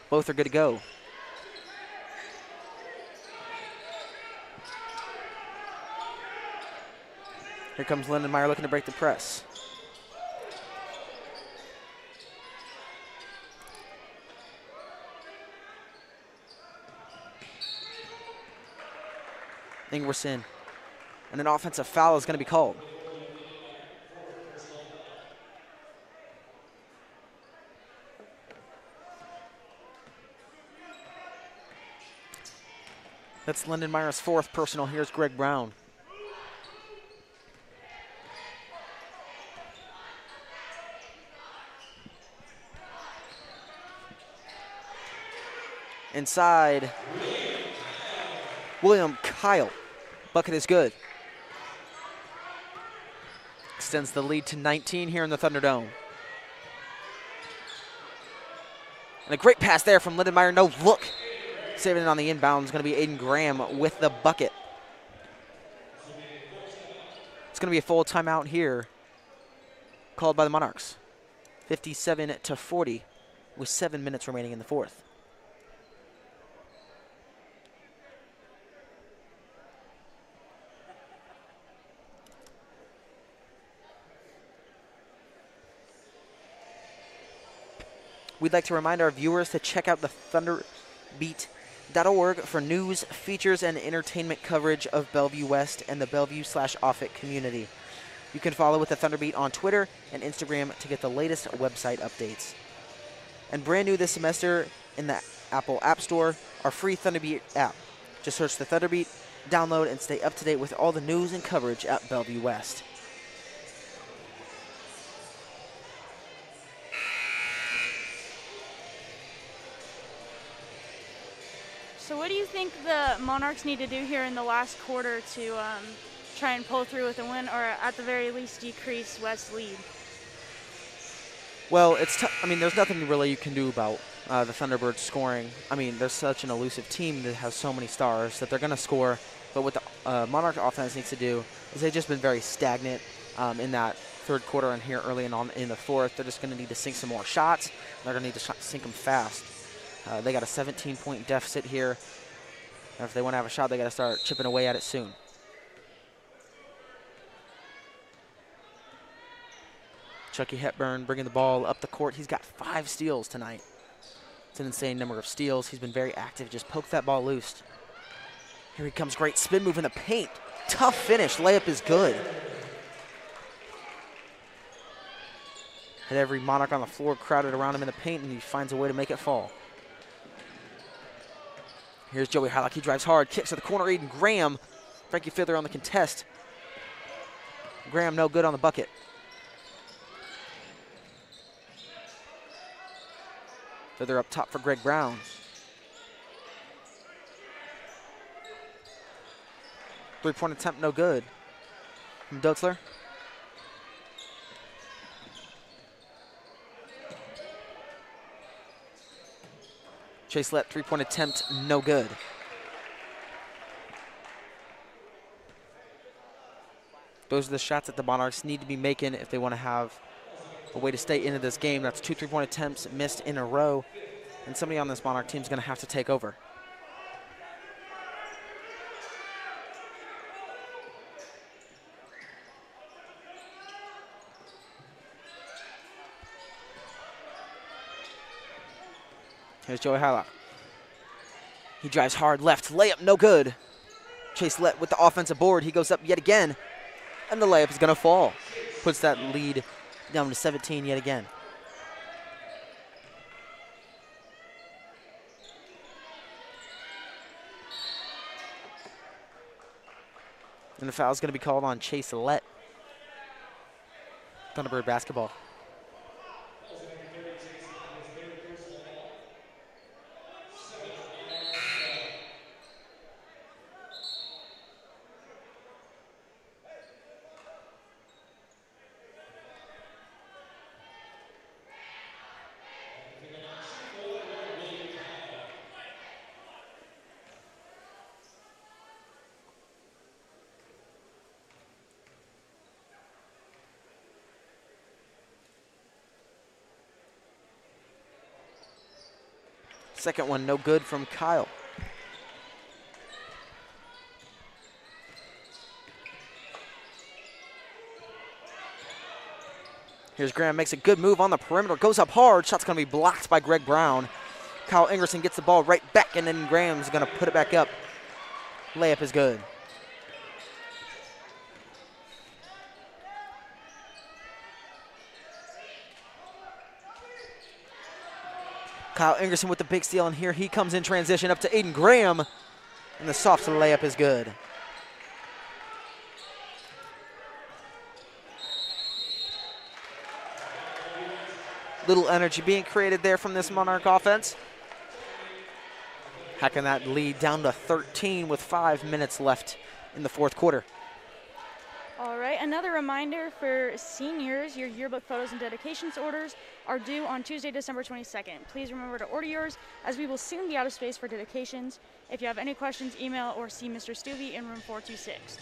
[SPEAKER 2] Both are good to go. Here comes Lindenmeyer looking to break the press. Ingerson. And an offensive foul is going to be called. That's Lindenmeyer's 4th personal. Here's Greg Brown. Inside. William Kyle. Bucket is good. Extends the lead to 19 here in the Thunderdome. And a great pass there from Lindenmeyer. No look. Saving it on the inbound is going to be Aiden Graham with the bucket. It's going to be a full timeout here called by the Monarchs. 57-40 with 7 minutes remaining in the 4th. We'd like to remind our viewers to check out the thunderbeat.org for news, features, and entertainment coverage of Bellevue West and the Bellevue/Offutt community. You can follow with the Thunderbeat on Twitter and Instagram to get the latest website updates. And brand new this semester in the Apple App Store, our free Thunderbeat app. Just search the Thunderbeat, download, and stay up to date with all the news and coverage at Bellevue West.
[SPEAKER 3] So what do you think the Monarchs need to do here in the last quarter to try and pull through with a win, or at the very least decrease West's lead?
[SPEAKER 2] Well, I mean, there's nothing really you can do about the Thunderbirds scoring. I mean, they're such an elusive team that has so many stars that they're going to score. But what the Monarch offense needs to do is they've just been very stagnant in that 3rd quarter and here early on in the 4th. They're just going to need to sink some more shots. They're going to need to sink them fast. They got a 17-point deficit here. And if they want to have a shot, they got to start chipping away at it soon. Chucky Hepburn bringing the ball up the court. He's got 5 steals tonight. It's an insane number of steals. He's been very active. Just poked that ball loose. Here he comes. Great spin move in the paint. Tough finish. Layup is good. Had every Monarch on the floor crowded around him in the paint, and he finds a way to make it fall. Here's Joey Hylock. He drives hard, kicks to the corner. Aiden Graham. Frankie Fiddler on the contest. Graham no good on the bucket. Fiddler up top for Greg Brown. Three-point attempt no good from Duxler. Chase Lett, three-point attempt, no good. Those are the shots that the Monarchs need to be making if they want to have a way to stay into this game. That's 2 3-point attempts missed in a row, and somebody on this Monarch team is going to have to take over. Here's Joey Hylock. He drives hard left, layup no good. Chase Lett with the offensive board. He goes up yet again, and the layup is going to fall. Puts that lead down to 17 yet again. And the foul is going to be called on Chase Lett. Thunderbird basketball. Second one, no good from Kyle. Here's Graham, makes a good move on the perimeter, goes up hard. Shot's going to be blocked by Greg Brown. Kyle Ingerson gets the ball right back, and then Graham's going to put it back up. Layup is good. Kyle Ingerson with the big steal, and here he comes in transition up to Aiden Graham, and the soft layup is good. Little energy being created there from this Monarch offense. Hacking that lead down to 13 with 5 minutes left in the fourth quarter.
[SPEAKER 3] All right, another reminder for seniors, your yearbook photos and dedications orders are due on Tuesday, December 22nd. Please remember to order yours, as we will soon be out of space for dedications. If you have any questions, email or see Mr. Stuvey in room 426.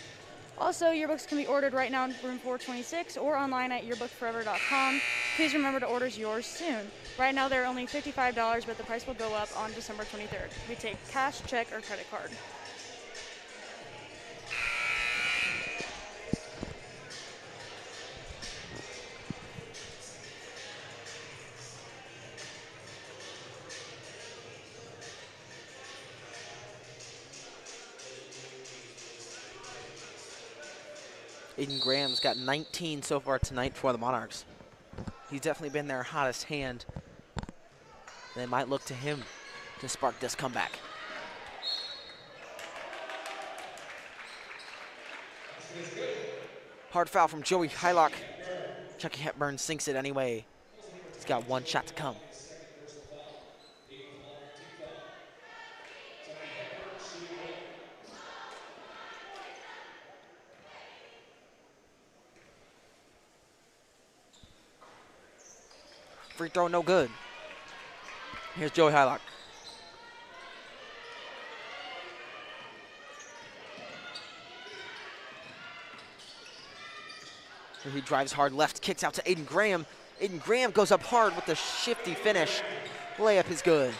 [SPEAKER 3] Also, yearbooks can be ordered right now in room 426 or online at yearbookforever.com. Please remember to order yours soon. Right now, they're only $55, but the price will go up on December 23rd. We take cash, check, or credit card.
[SPEAKER 2] Aiden Graham's got 19 so far tonight for the Monarchs. He's definitely been their hottest hand. They might look to him to spark this comeback. Hard foul from Joey Hylock. Chucky Hepburn sinks it anyway. He's got one shot to come. Free throw, no good. Here's Joey Hylock. Here he drives hard left, kicks out to Aiden Graham. Aiden Graham goes up hard with the shifty finish. Layup is good.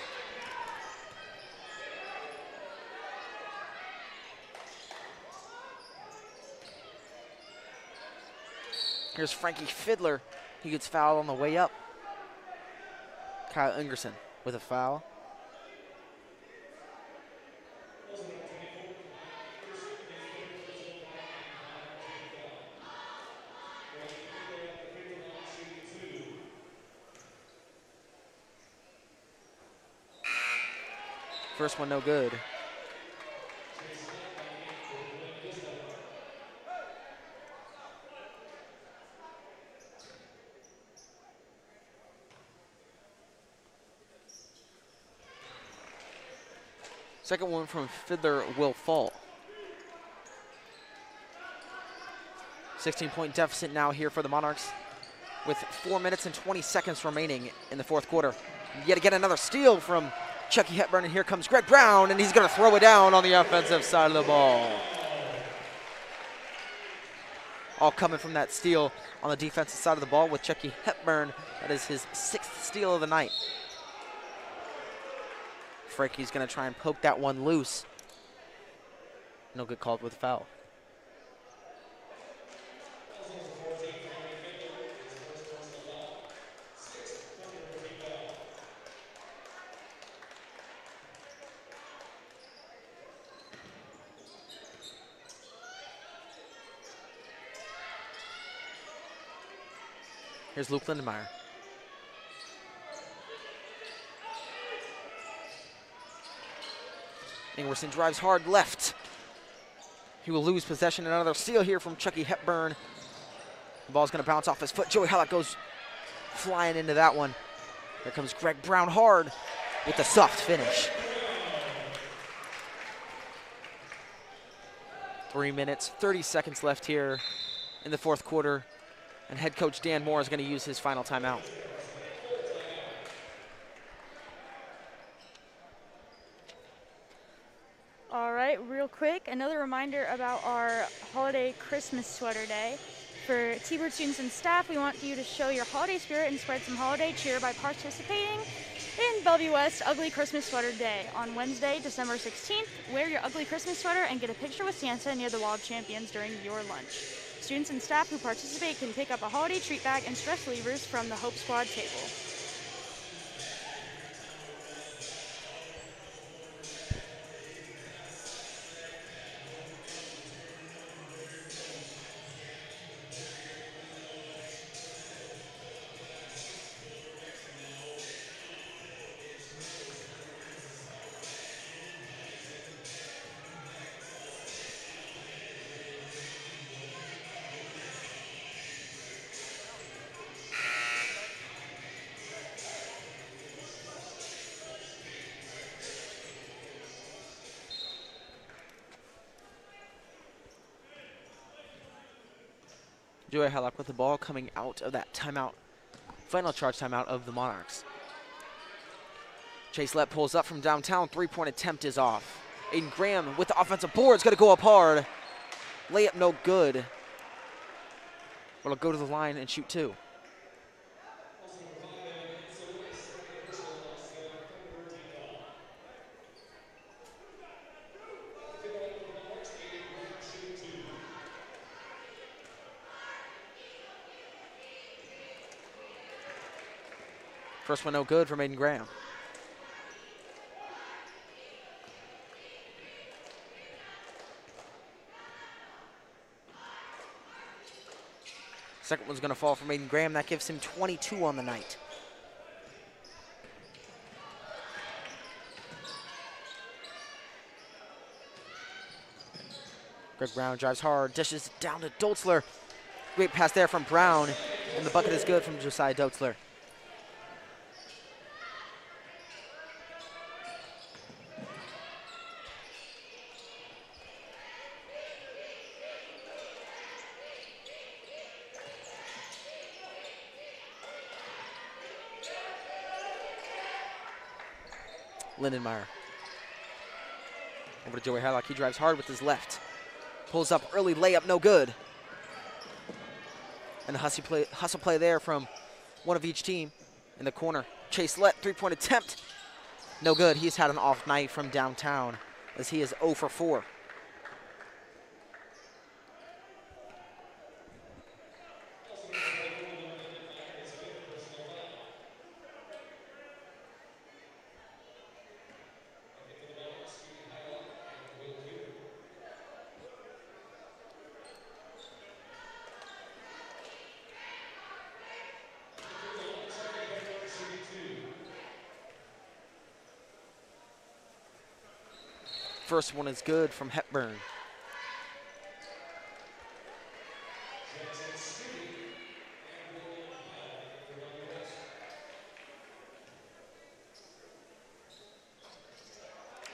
[SPEAKER 2] Here's Frankie Fiddler. He gets fouled on the way up. Kyle Ingerson with a foul. First one no good. Second one from Fiddler will fall. 16-point deficit now here for the Monarchs with 4 minutes and 20 seconds remaining in the fourth quarter. Yet again, another steal from Chucky Hepburn, and here comes Greg Brown, and he's going to throw it down on the offensive side of the ball. All coming from that steal on the defensive side of the ball with Chucky Hepburn. That is his 6th steal of the night. Frankie's going to try and poke that one loose. No good called with a foul. Here's Luke Lindenmeyer. Ingerson drives hard left. He will lose possession. Another steal here from Chucky Hepburn. The ball's going to bounce off his foot. Joey Hallock goes flying into that one. Here comes Greg Brown hard with the soft finish. 3 minutes, 30 seconds left here in the fourth quarter. And head coach Dan Moore is going to use his final timeout.
[SPEAKER 3] All right, real quick, another reminder about our holiday Christmas sweater day. For T-Bird students and staff, we want you to show your holiday spirit and spread some holiday cheer by participating in Bellevue West Ugly Christmas Sweater Day. On Wednesday, December 16th, wear your ugly Christmas sweater and get a picture with Santa near the Wall of Champions during your lunch. Students and staff who participate can pick up a holiday treat bag and stress relievers from the Hope Squad table.
[SPEAKER 2] Joey Hallock with the ball coming out of that timeout, final charge timeout of the Monarchs. Chase Lett pulls up from downtown. Three-point attempt is off. Aiden Graham with the offensive board is going to go up hard. Layup no good. But he'll go to the line and shoot two. First one no good from Aiden Graham. Second one's going to fall from Aiden Graham. That gives him 22 on the night. Greg Brown drives hard, dishes down to Dotzler. Great pass there from Brown, and the bucket is good from Josiah Dotzler. Lindenmeyer. Over to Joey Harlock. He drives hard with his left. Pulls up early, layup no good. And a hustle play there from one of each team in the corner. Chase Lett, three-point attempt. No good. He's had an off night from downtown as he is 0 for 4. First one is good from Hepburn.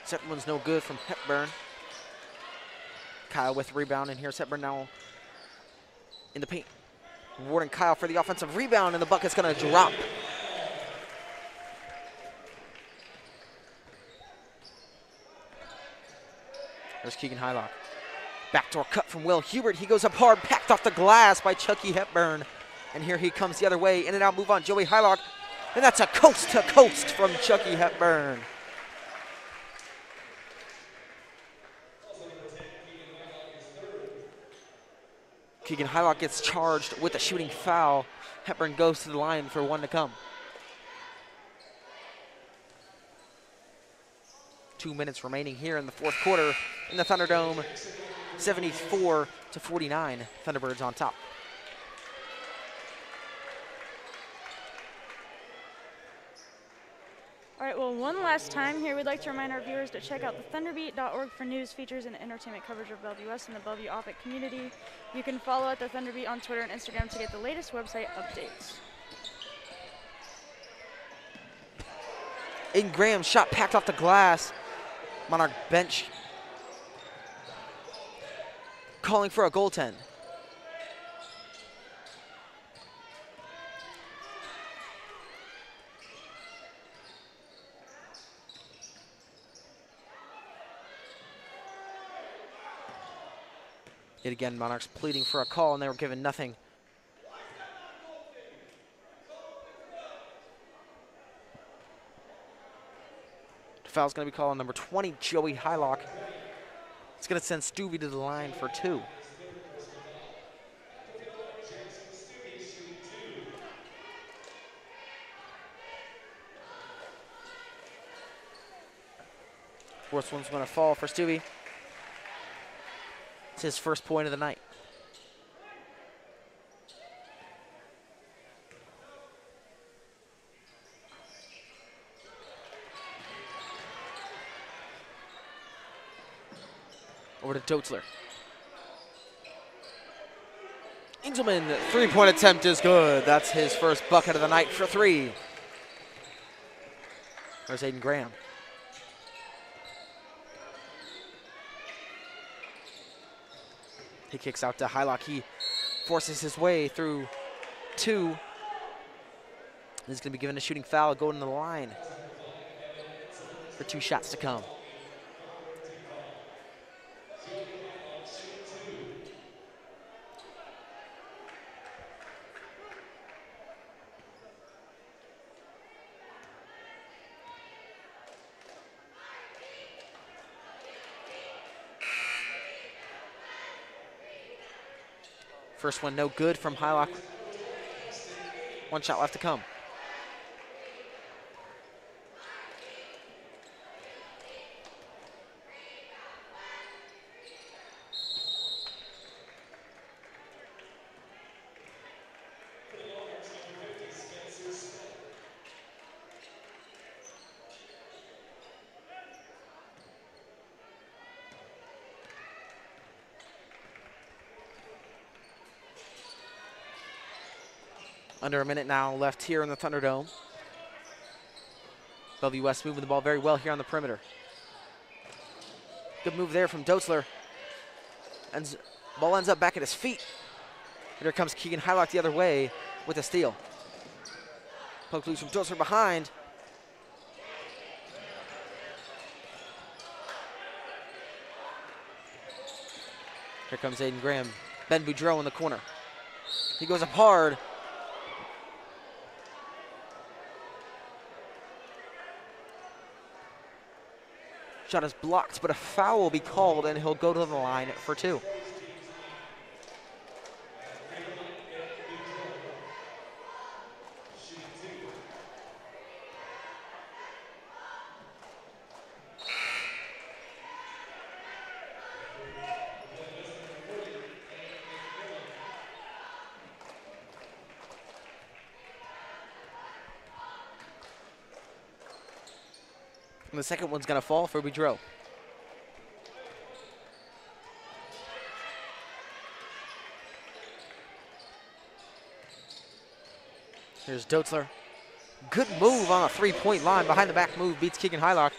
[SPEAKER 2] Second one's no good from Hepburn. Kyle with the rebound, and here's Hepburn now in the paint. Rewarding Kyle for the offensive rebound, and the bucket's gonna drop. There's Keegan Hylock. Backdoor cut from Will Hubert. He goes up hard, packed off the glass by Chucky Hepburn. And here he comes the other way. In and out move on Joey Hylock. And that's a coast to coast from Chucky Hepburn. Keegan Hylock gets charged with a shooting foul. Hepburn goes to the line for one to come. 2 minutes remaining here in the fourth quarter in the Thunderdome. 74-49, Thunderbirds on top.
[SPEAKER 3] All right, well, one last time here, we'd like to remind our viewers to check out the thunderbeat.org for news, features, and entertainment coverage of Bellevue West and the Bellevue Offutt community. You can follow at the Thunderbeat on Twitter and Instagram to get the latest website updates.
[SPEAKER 2] Aiden Graham, shot packed off the glass. Monarch bench calling for a goaltend. Yet again, Monarchs pleading for a call, and they were given nothing. The foul's going to be called on number 20, Joey Hylock. It's going to send Stuvie to the line for 2. Fourth one's going to fall for Stuvie. It's his first point of the night. Over to Dotzler. Ingelman, three-point attempt is good. That's his first bucket of the night for 3. There's Aiden Graham. He kicks out to Hylock. He forces his way through 2. He's going to be given a shooting foul, going to the line for 2 shots to come. First one no good from Hylock. 1 shot left to come. Under a minute now left here in the Thunderdome. Bellevue West moving the ball very well here on the perimeter. Good move there from Dotzler. And ball ends up back at his feet. And here comes Keegan Hylock the other way with a steal. Poke loose from Dotzler behind. Here comes Aiden Graham. Ben Boudreau in the corner. He goes up hard. Shot is blocked, but a foul will be called, and he'll go to the line for 2. And the second one's going to fall for Boudreau. Here's Dotzler. Good move on a 3-point line. Behind the back move beats Keegan Hylock.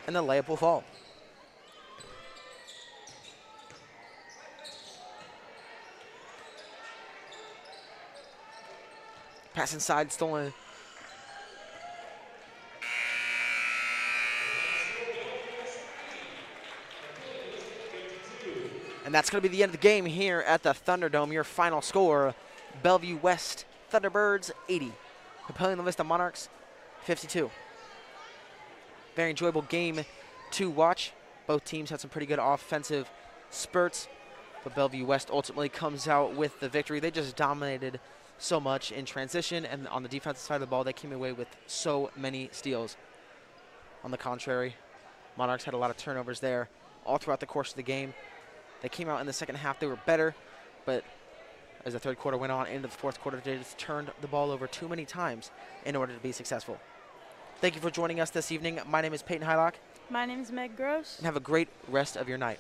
[SPEAKER 2] And the layup will fall. Pass inside, stolen. And that's going to be the end of the game here at the Thunderdome. Your final score, Bellevue West Thunderbirds 80. Papillion-LaVista Monarchs 52. Very enjoyable game to watch. Both teams had some pretty good offensive spurts, but Bellevue West ultimately comes out with the victory. They just dominated so much in transition, and on the defensive side of the ball, they came away with so many steals. On the contrary, Monarchs had a lot of turnovers there all throughout the course of the game. They came out in the second half, they were better, but as the third quarter went on into the fourth quarter, they just turned the ball over too many times in order to be successful. Thank you for joining us this evening. My name is Peyton Hylock,
[SPEAKER 3] My name is Meg Gross.
[SPEAKER 2] and have a great rest of your night.